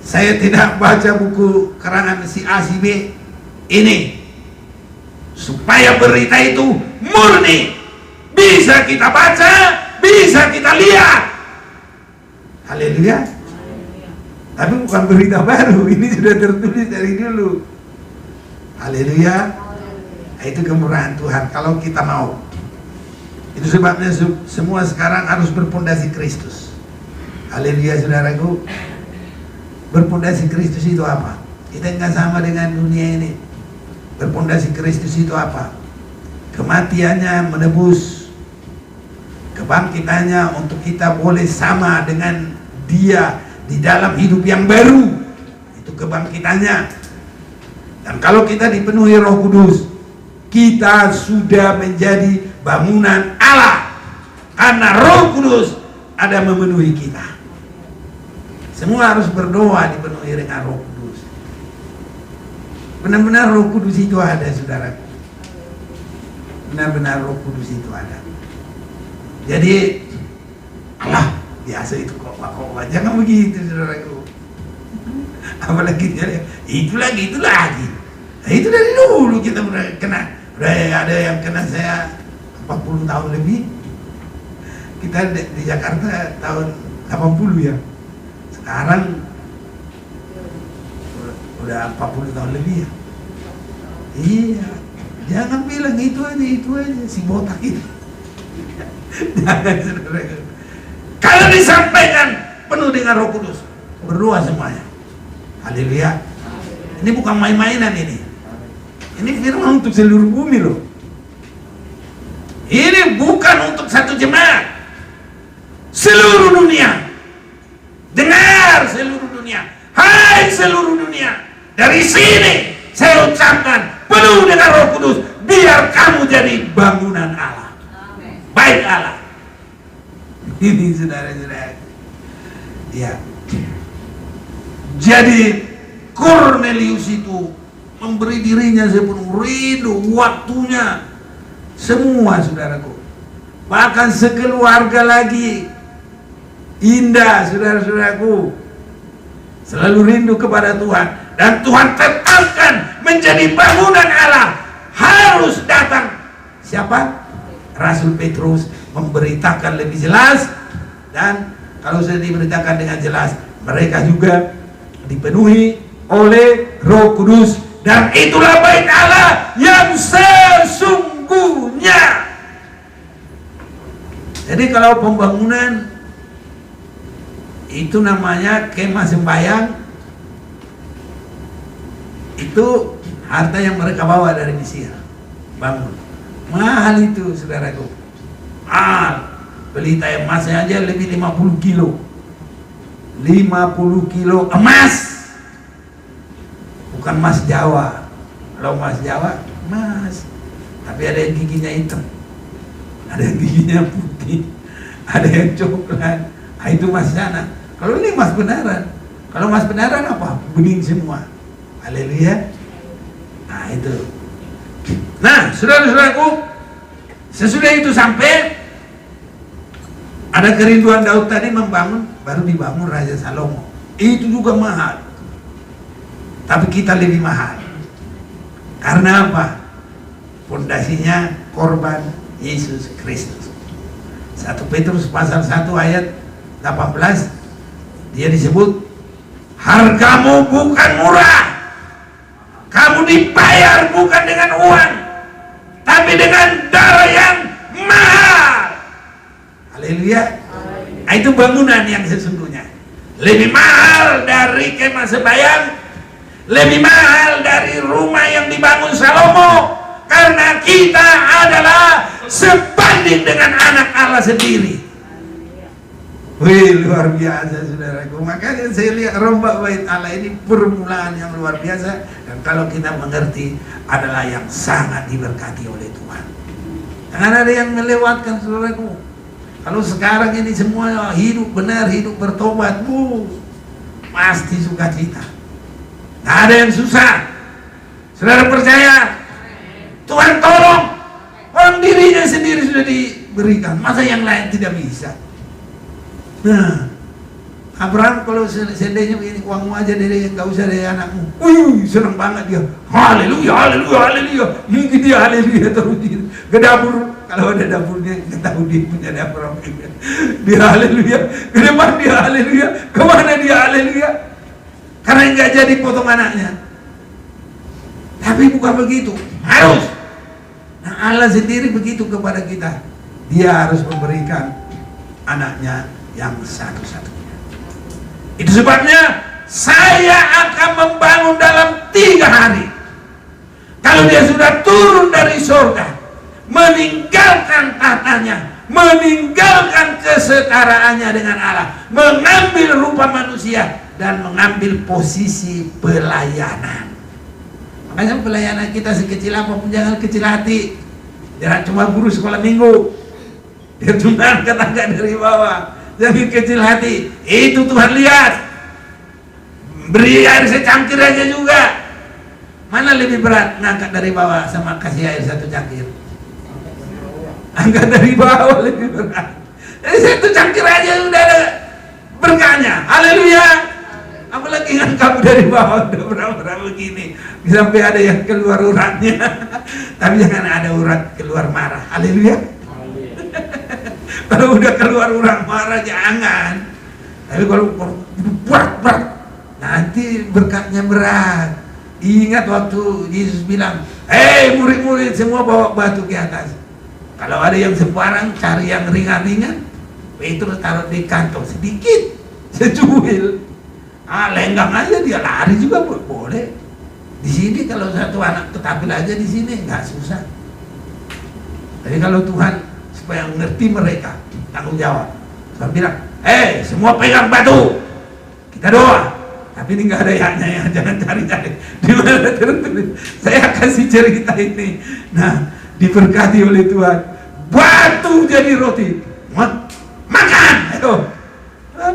Saya tidak baca buku karangan si A si B. Ini supaya berita itu murni, bisa kita baca, bisa kita lihat. Haleluya. Tapi bukan berita baru, ini sudah tertulis dari dulu. Haleluya. Nah, itu kemurahan Tuhan kalau kita mau. Itu sebabnya semua sekarang harus berpondasi Kristus. Haleluya saudaraku. Berpondasi Kristus itu apa? Kita nggak sama dengan dunia ini. Berpondasi Kristus itu apa? Kematiannya menebus, kebangkitannya untuk kita boleh sama dengan Dia di dalam hidup yang baru. Itu kebangkitannya. Dan kalau kita dipenuhi Roh Kudus, kita sudah menjadi bangunan Allah. Karena Roh Kudus ada memenuhi kita. Semua harus berdoa dipenuhi dengan Roh Kudus. Benar-benar Roh Kudus itu ada, saudaraku. Benar-benar Roh Kudus itu ada. Jadi Allah biasa itu kok jangan begitu, saudaraku. Apalagi dia itu lagi. Nah, itu dari dulu kita udah kena. Udah ada yang kena saya 40 tahun lebih. Kita di Jakarta tahun 80 ya. Sekarang udah 40 tahun lebih ya. Iya. Jangan bilang itu aja si botak itu. Jangan, saudaraku. Kalau disampaikan penuh dengan Roh Kudus, berdoa semuanya. Haleluya. Ini bukan main-mainan ini. Ini firman untuk seluruh bumi loh. Ini bukan untuk satu jemaat. Seluruh dunia. Dengar seluruh dunia. Hai seluruh dunia. Dari sini saya ucapkan penuh dengan Roh Kudus. Biar kamu jadi bangunan Allah. Baik Allah. Ini saudara-saudara. Ya. Jadi Cornelius itu memberi dirinya sepenuh rindu, waktunya, semua saudaraku. Bahkan sekeluarga lagi. Indah saudara-saudaraku. Selalu rindu kepada Tuhan. Dan Tuhan tetapkan menjadi bangunan Allah. Harus datang. Siapa? Rasul Petrus memberitakan lebih jelas. Dan kalau sudah diberitakan dengan jelas, mereka juga dipenuhi oleh Roh Kudus. Dan itulah bait Allah yang sesungguhnya. Jadi kalau pembangunan itu namanya kemah sembahyang, itu harta yang mereka bawa dari Mesir. Bangun. Mahal itu saudaraku. Mahal. Beli tayo emasnya aja lebih 50 kilo. 50 kilo emas. Bukan emas Jawa. Kalau emas Jawa, emas. Tapi ada yang giginya hitam. Ada yang giginya putih. Ada yang coklat. Nah, itu emas sana. Kalau ini emas benaran. Kalau emas benaran apa? Bening semua. Haleluya. Nah itu. Nah saudara-saudaraku, sesudah itu sampai ada kerinduan Daud tadi membangun, baru dibangun Raja Salomo. Itu juga mahal. Tapi kita lebih mahal. Karena apa? Pondasinya korban Yesus Kristus. 1 Petrus pasal 1 ayat 18 dia disebut hargamu bukan murah. Kamu dibayar bukan dengan uang, tapi dengan darah yang mahal. Haleluya. Nah, itu bangunan yang sesungguhnya. Lebih mahal dari kemah sembahyang, lebih mahal dari rumah yang dibangun Salomo, karena kita adalah sebanding dengan anak Allah sendiri. Wih, luar biasa saudaraku. Makanya saya lihat rombak bait Allah ini permulaan yang luar biasa, dan kalau kita mengerti adalah yang sangat diberkati oleh Tuhan. Jangan ada yang melewatkan saudaraku. Kalau sekarang ini semua hidup benar, hidup bertobat, pasti sukacita. Nggak ada yang susah. Saudara percaya? Tuhan tolong. Orang dirinya sendiri sudah diberikan, masa yang lain tidak bisa? Nah, Abraham kalau seandainya begini, uangmu aja dari nggak usah dari anakmu. Senang banget dia. Haleluya, haleluya, haleluya. Mungkin dia haleluya terus ke dapur. Kalau ada dapurnya, nggak tahu dia punya dapur apa. Dia haleluya. Ke depan dia haleluya. Kemana dia haleluya? Karena nggak jadi potong anaknya. Tapi bukan begitu. Harus. Nah, Allah sendiri begitu kepada kita. Dia harus memberikan anaknya yang satu-satunya. Itu sebabnya saya akan membangun dalam 3 hari. Kalau dia sudah turun dari surga, meninggalkan tahtanya, meninggalkan kesetaraannya dengan Allah, mengambil rupa manusia dan mengambil posisi pelayanan. Makanya pelayanan kita sekecil apapun jangan kecil hati. Jangan cuma guru sekolah minggu, dia cuma ketangga dari bawah. Jangan kecil hati, itu Tuhan lihat. Beri air secangkir aja juga. Mana lebih berat, ngangkat dari bawah sama kasih air 1 cangkir? Angkat dari bawah lebih berat. Jadi 1 cangkir aja udah ada berkahnya. Haleluya. Apalagi ngangkat dari bawah udah berapa begini, sampai ada yang keluar uratnya. Tapi jangan ada urat keluar marah. Haleluya. Kalau udah keluar urat marah jangan. Tapi kalau berat, nanti berkatnya berat. Ingat waktu Yesus bilang, "Hei murid-murid semua bawa batu ke atas." Kalau ada yang sembarang cari yang ringan-ringan, Petrus taruh di kantong sedikit, secuil. Lenggang aja dia lari juga boleh. Di sini kalau satu anak ketampil aja di sini nggak susah. Tapi kalau Tuhan supaya ngerti mereka tanggung jawab, Tuhan bilang, semua pegang batu, kita doa. Tapi ini nggak ada yang jangan cari-cari di mana terus. Saya kasih cerita ini. Nah, diberkati oleh Tuhan, batu jadi roti, makan. Ayo,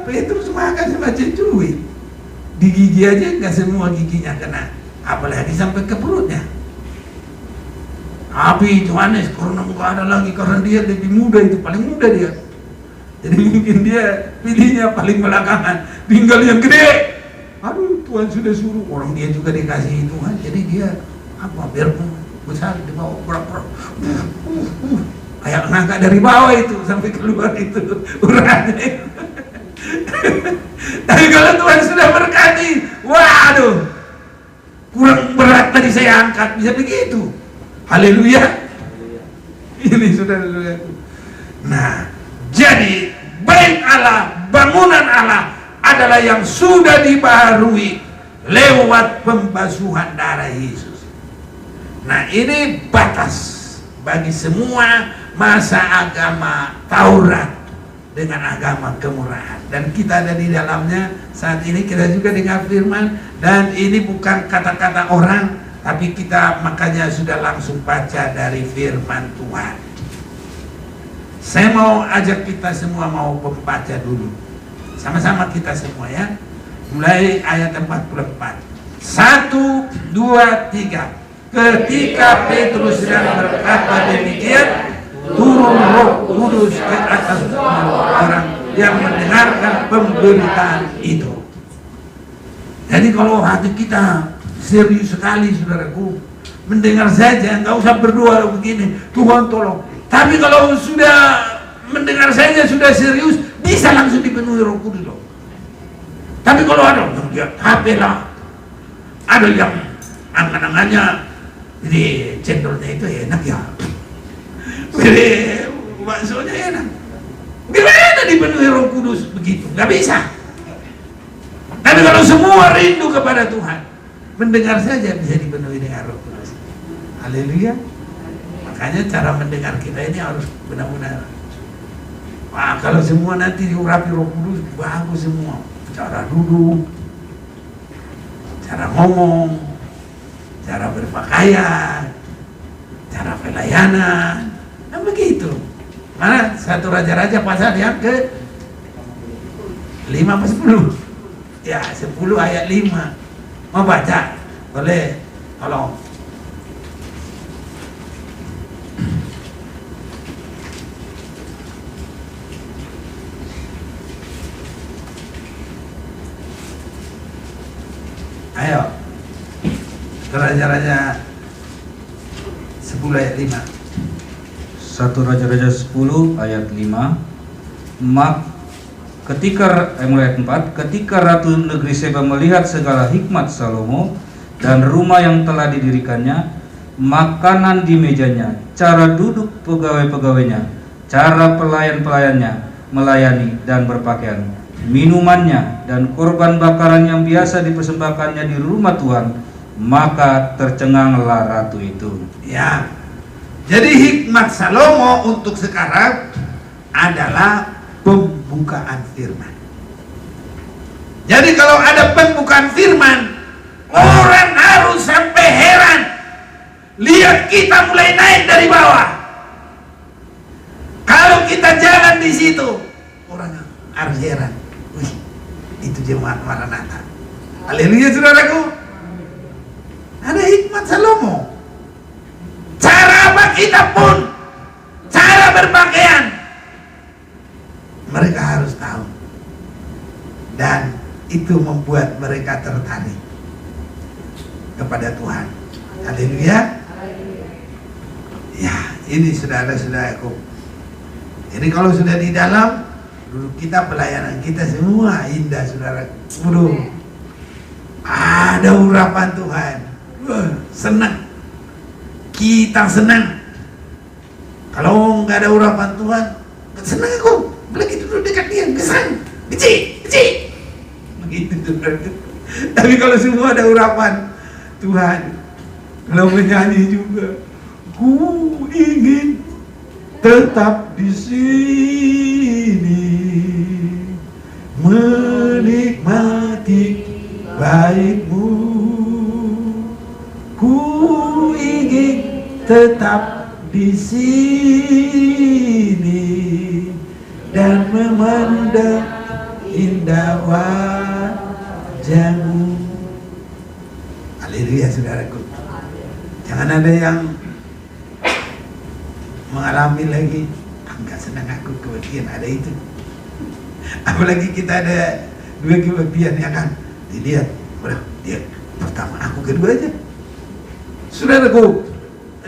Petrus makan sama cuit. Di gigi aja nggak semua giginya kena, apalagi sampai ke perutnya. Tapi Yohanes karena nggak ada lagi, karena dia lebih muda, itu paling muda dia. Jadi mungkin dia pilihnya paling belakangan, tinggal yang gede. Aduh, Tuhan sudah suruh, orang dia juga dikasih Tuhan, jadi dia biar besar di bawah berat. Kayak ngangkat dari bawah itu sampai keluar itu uratnya. Tapi kalau Tuhan sudah berkati, waduh, kurang berat tadi saya angkat, bisa begitu. Haleluya. Ini saudara-saudaraku. Nah, jadi bait Allah, bangunan Allah adalah yang sudah dibaharui lewat pembasuhan darah Yesus. Nah, ini batas bagi semua masa agama Taurat dengan agama kemurahan, dan kita ada di dalamnya. Saat ini kita juga dengar firman, dan ini bukan kata-kata orang, tapi kita makanya sudah langsung baca dari firman Tuhan. Saya mau ajak kita semua mau membaca dulu, sama-sama kita semua ya. Mulai ayat 44. 1, 2, 3. Ketika Petrus sedang berkata demikian, turun Roh Kudus ke atas semua orang yang mendengarkan pemberitaan itu. Jadi kalau hati kita serius sekali, saudaraku, mendengar saja, nggak usah berdoa begini, Tuhan tolong. Tapi kalau sudah mendengar saja sudah serius, bisa langsung dipenuhi Roh Kudus loh. Tapi kalau ada lihat HP lah, ada yang angan-angannya jadi cendolnya itu enak ya, jadi baksonya enak, gimana? Bagaimana dipenuhi Roh Kudus begitu? Nggak bisa. Tapi kalau semua rindu kepada Tuhan, mendengar saja bisa dipenuhi dengan Roh Kudus. Haleluya. Makanya cara mendengar kita ini harus benar-benar. Wah, kalau semua nanti diurapi Roh Kudus, bagus semua. Cara duduk, cara ngomong, cara berpakaian, cara pelayanan, nah begitu. Mana 1 Raja-Raja pasal yang ke 5 atau 10? Ya, 10 ayat 5. Mau baca? Boleh, tolong. Ayo. Raja-Raja 10 ayat 5. 1 Raja-Raja 10 ayat 5. Mulai ayat 4. Ketika Ratu Negeri Seba melihat segala hikmat Salomo dan rumah yang telah didirikannya, makanan di mejanya, cara duduk pegawai-pegawainya, cara pelayan-pelayannya melayani dan berpakaian, minumannya dan korban bakaran yang biasa dipersembahkannya di rumah Tuhan, maka tercenganglah ratu itu. Ya. Jadi hikmat Salomo untuk sekarang adalah pembukaan firman. Jadi kalau ada pembukaan firman, orang harus sampai heran. Lihat kita mulai naik dari bawah. Kalau kita jalan di situ, orang harus heran. Wih, itu jemaat Maranatha. Haleluya saudaraku. Ada hikmat Salomo. Cara apa kita pun, cara berpakaian, mereka harus tahu. Dan itu membuat mereka tertarik kepada Tuhan. Haleluya. Ya, ini saudara-saudaraku. Jadi kalau sudah di dalam, dulu kita pelayanan kita semua indah saudara. Ada urapan Tuhan. Senang. Kita senang. Kalau nggak ada urapan Tuhan, senang aku. Lagi duduk dekat dia, kesan, kecil. Begitu saudara. Tapi kalau semua ada urapan Tuhan, kalau menyanyi juga, ku ingin tetap di sini menikmati baik-Mu. Ku ingin tetap di sini dan memandang indah wajah-Mu. Haleluya saudaraku. Jangan ada yang mengalami lagi, enggak senang aku kebaktian, ada itu. Apalagi kita ada 2 kebaktian ya kan, dilihat, udah dia pertama, aku kedua aja. Saudaraku,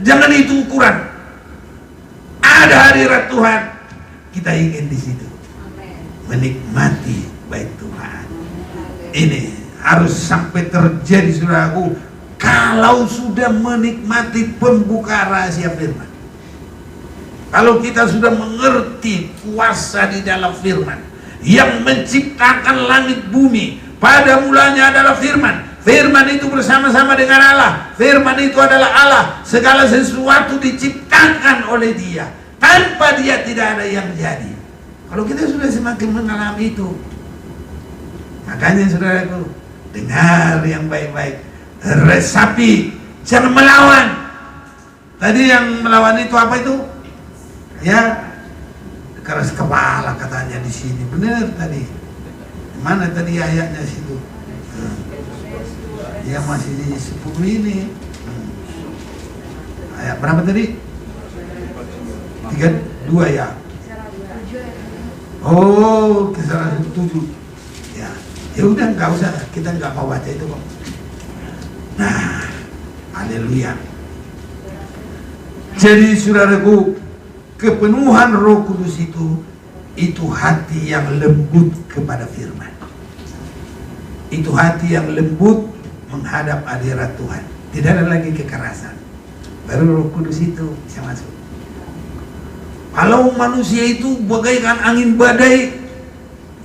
jangan itu ukuran. Ada hadirat Tuhan, kita ingin di situ menikmati baik Tuhan. Ini harus sampai terjadi saudaraku. Kalau sudah menikmati pembuka rahasia firman, kalau kita sudah mengerti kuasa di dalam firman yang menciptakan langit bumi, pada mulanya adalah firman. Firman itu bersama-sama dengan Allah. Firman itu adalah Allah. Segala sesuatu diciptakan oleh Dia. Tanpa Dia tidak ada yang jadi. Kalau kita sudah semakin mengalami itu, makanya saudaraku, dengar yang baik-baik. Resapi, jangan melawan. Tadi yang melawan itu apa itu? Ya, keras kepala katanya di sini. Benar tadi. Mana tadi ayatnya situ? Ya masih di 10 ini. Ayat berapa tadi? 32 ya. Oh, Kesaran 7. Ya, ya udah nggak usah. Kita nggak mau baca itu kok. Nah, haleluya. Jadi saudaraku, kepenuhan Roh Kudus itu hati yang lembut kepada firman. Itu hati yang lembut menghadap hadirat Tuhan. Tidak ada lagi kekerasan. Baru Roh Kudus itu bisa masuk. Kalau manusia itu bagaikan angin badai,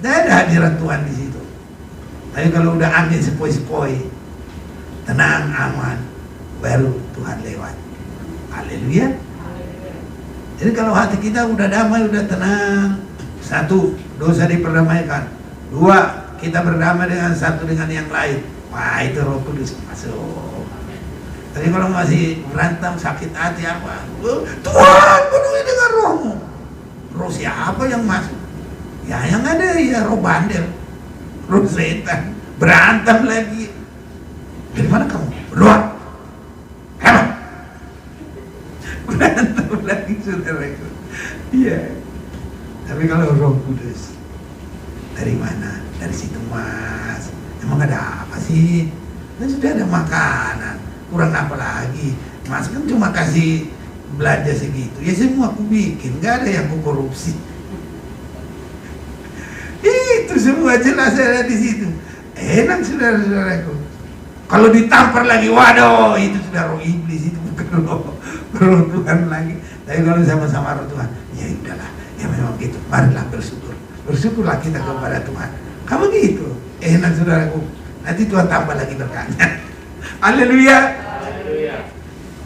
tidak ada hadirat Tuhan di situ. Tapi kalau udah angin sepoi-sepoi, tenang, aman, baru Tuhan lewat. Haleluya. Jadi kalau hati kita udah damai, udah tenang, satu, dosa diperdamaikan. Dua, kita berdamai dengan satu dengan yang lain. Wah, itu Roh Kudus masuk. Tapi kalau masih berantem, sakit hati apa? Tuhan penuhi dengan rohmu. Roh siapa yang masuk? Ya yang ada ya roh bandel, roh setan. Berantem lagi. Dari mana kamu? Berdoa. Hebat. Berantem lagi saudaraku. Iya. Tapi kalau Roh Kudus, dari mana? Dari situ Mas. Emang ada apa sih? Kan sudah ada makanan. Kurang apa lagi? Mas kan cuma kasih belanja segitu. Ya semua aku bikin, nggak ada yang aku korupsi. Itu semua jelas ada di situ. Enak saudara-saudaraku. Kalau ditampar lagi, waduh, itu sudah roh iblis, itu bukan roh Tuhan lagi. Tapi kalau sama-sama roh Tuhan, ya udahlah, ya memang gitu. Marilah bersyukur. Bersyukurlah kita kepada Tuhan. Kamu gitu. Enak saudaraku. Nanti Tuhan tambah lagi berkatnya. Haleluya.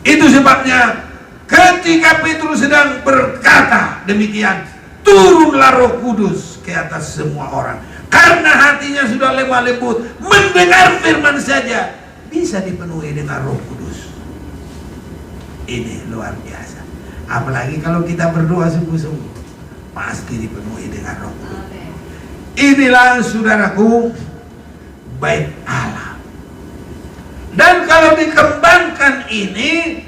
Itu sebabnya ketika Petrus sedang berkata demikian, turunlah Roh Kudus ke atas semua orang. Karena hatinya sudah lemah lembut, mendengar firman saja bisa dipenuhi dengan Roh Kudus. Ini luar biasa. Apalagi kalau kita berdoa sungguh-sungguh, pasti dipenuhi dengan Roh Kudus. Inilah saudaraku baik Allah. Dan kalau dikembangkan ini,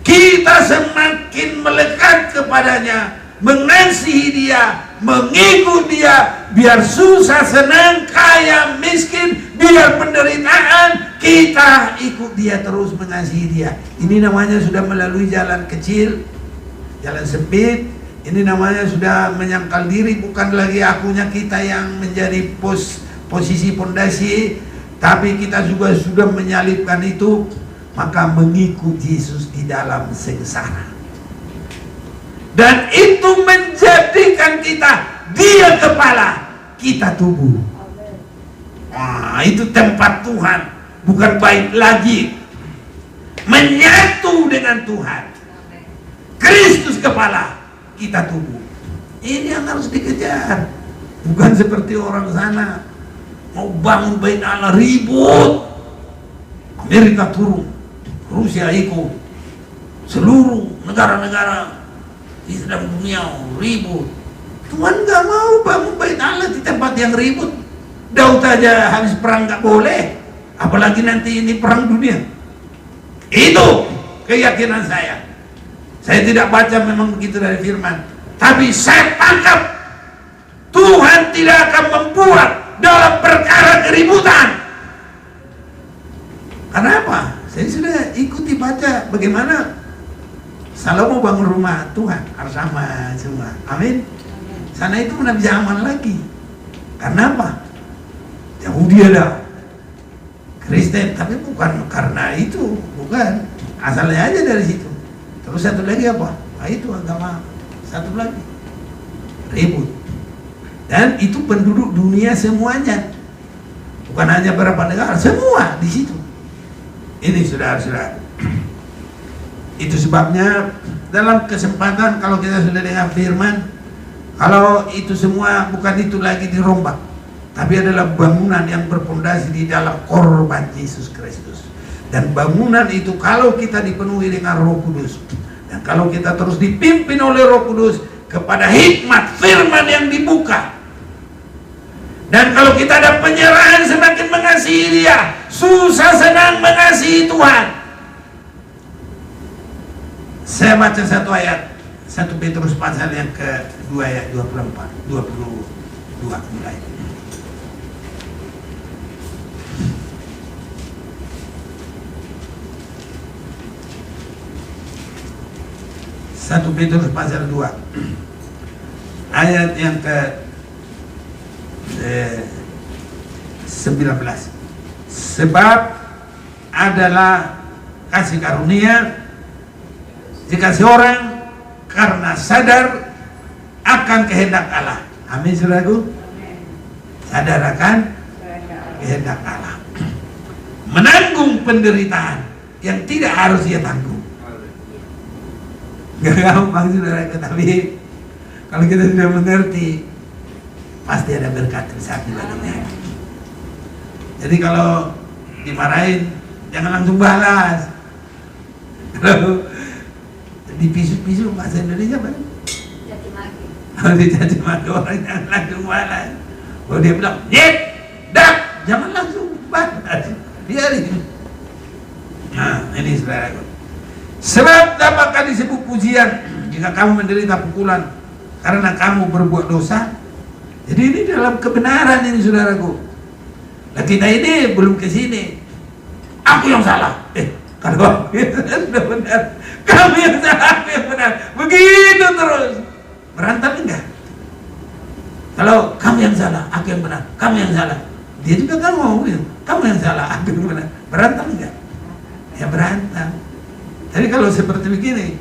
kita semakin melekat kepadanya, mengasihi dia, mengikut dia, biar susah senang, kaya miskin, biar penderitaan, kita ikut dia terus, mengasihi dia. Ini namanya sudah melalui jalan kecil, jalan sempit. Ini namanya sudah menyangkal diri, bukan lagi akunya kita yang menjadi posisi pondasi, tapi kita juga sudah menyalipkan itu, maka mengikut Yesus di dalam sengsara. Dan itu menjadikan kita, dia kepala, kita tubuh. Wah, itu tempat Tuhan, bukan baik lagi. Menyatu dengan Tuhan. Kristus kepala, kita tubuh. Ini yang harus dikejar. Bukan seperti orang sana, mau bangun bait Allah ribut. Amerika turun, Rusia ikut, seluruh negara-negara Islam dunia ribut. Tuhan nggak mau bangun bait Allah di tempat yang ribut. Daud aja habis perang nggak boleh, apalagi nanti ini perang dunia. Itu keyakinan saya. Saya tidak baca memang begitu dari firman, tapi saya tangkap Tuhan tidak akan membuat dalam perkara keributan. Kenapa? Saya sudah ikuti baca bagaimana Salomo bangun rumah Tuhan, harus sama semua. Amin. Sana itu mana bisa aman lagi. Karena apa? Yahudi ada, Kristen, tapi bukan karena itu, bukan. Asalnya aja dari situ. Terus satu lagi apa? Nah, itu agama satu lagi. Ribut. Dan itu penduduk dunia semuanya. Bukan hanya beberapa negara, semua di situ. Ini saudara-saudara. Itu sebabnya dalam kesempatan kalau kita sudah dengar firman, kalau itu semua bukan itu lagi dirombak, tapi adalah bangunan yang berpondasi di dalam korban Yesus Kristus. Dan bangunan itu kalau kita dipenuhi dengan Roh Kudus, dan kalau kita terus dipimpin oleh Roh Kudus kepada hikmat firman yang dibuka, dan kalau kita ada penyerahan semakin mengasihi dia, susah senang mengasihi Tuhan. Saya baca satu ayat, 1 Petrus pasal yang kedua ayat 24, 22 mulai. Satu Petrus pasal 2 ayat yang ke 19. Sebab adalah kasih karunia jika seorang karena sadar akan kehendak Allah. Amin, saudaraku. Sadar akan kehendak Allah. Menanggung penderitaan yang tidak harus dia tanggung. Gak gampang, saudaraku, tapi kalau kita sudah mengerti, pasti ada berkat besar di baliknya. Jadi kalau dimarahin, jangan langsung balas. Kalau dipisu-pisu, bahasa Indonesia apa? Caci maki. Kalau dicaci maki orang, jangan langsung balas. Kalau dia bilang, "Nyet, dak," jangan langsung balas. Biarin. Nah, ini saudaraku. Sebab dapatkah disebut pujian jika kamu menderita pukulan karena kamu berbuat dosa? Jadi ini dalam kebenaran ini, saudaraku. Nah, kita ini belum ke sini. Aku yang salah. Kalau sudah benar, kamu yang salah, aku yang benar. Begitu terus. Berantem enggak? Kalau kamu yang salah, aku yang benar. Kamu yang salah. Dia juga kan mau bilang, kamu yang salah, aku yang benar. Berantem enggak? Ya berantem. Jadi kalau seperti begini,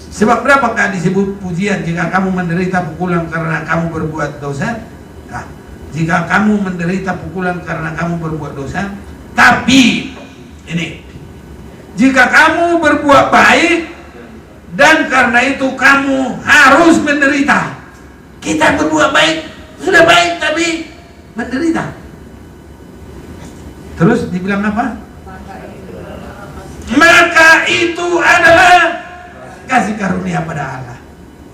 sebab berapakah disebut pujian jika kamu menderita pukulan karena kamu berbuat dosa? Nah, jika kamu menderita pukulan karena kamu berbuat dosa, tapi ini, jika kamu berbuat baik dan karena itu kamu harus menderita. Kita berbuat baik, sudah baik tapi menderita. Terus dibilang apa? Maka itu adalah kasih karunia pada Allah.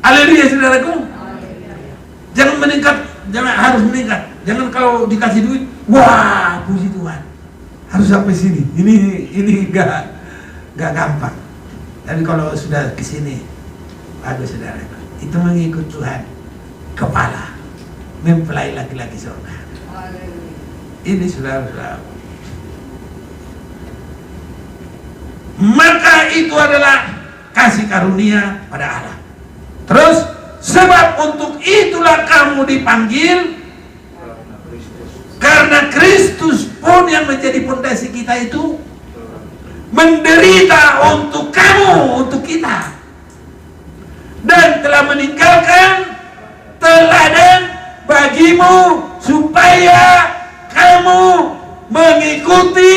Haleluya, saudaraku. Jangan meningkat, jangan harus meningkat. Jangan kalau dikasih duit, wah puji Tuhan. Harus sampai sini. Ini gak gampang. Tapi kalau sudah ke sini, bagus, saudaraku. Itu mengikut Tuhan. Kepala mempelai laki-laki surga. Ini saudara-saudara. Maka itu adalah kasih karunia pada Allah. Terus, sebab untuk itulah kamu dipanggil, karena Kristus pun yang menjadi pondasi kita itu menderita untuk kamu, untuk kita, dan telah meninggalkan teladan bagimu supaya kamu mengikuti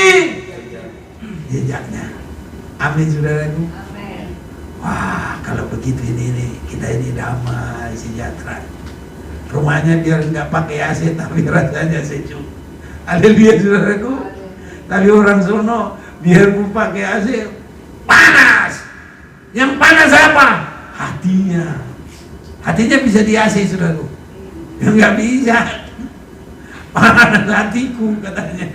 jejaknya. Amin, saudaraku. Wah, kalau begitu ini kita ini damai, sejahtera. Rumahnya biar nggak pakai AC tapi rasanya sejuk. Haleluya, saudaraku. Tapi orang sono biar pun pakai AC panas. Yang panas apa? Hatinya. Hatinya bisa di AC, saudaraku. Yang nggak bisa. Panas hatiku, katanya.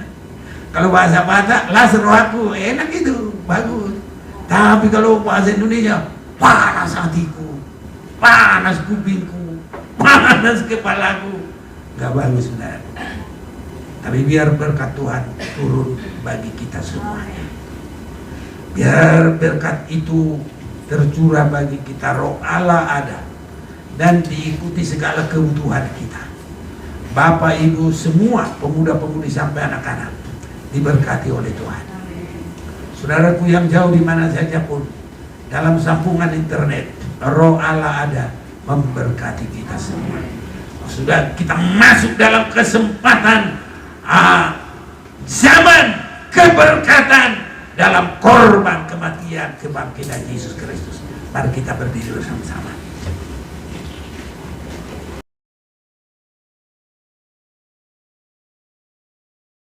Kalau bahasa Batak, las rohaku, enak itu, bagus. Tapi kalau bahasa Indonesia, panas hatiku, panas kupingku, panas kepalaku, nggak bagus, benar. Tapi biar berkat Tuhan turun bagi kita semuanya. Biar berkat itu tercurah bagi kita, roh Allah ada dan diikuti segala kebutuhan kita. Bapak Ibu semua, pemuda-pemudi sampai anak-anak, diberkati oleh Tuhan. Saudaraku yang jauh di mana saja pun, dalam sambungan internet, roh Allah ada memberkati kita semua. Sudah kita masuk dalam kesempatan zaman keberkatan dalam korban kematian kebangkitan Yesus Kristus. Mari kita berdiri bersama-sama.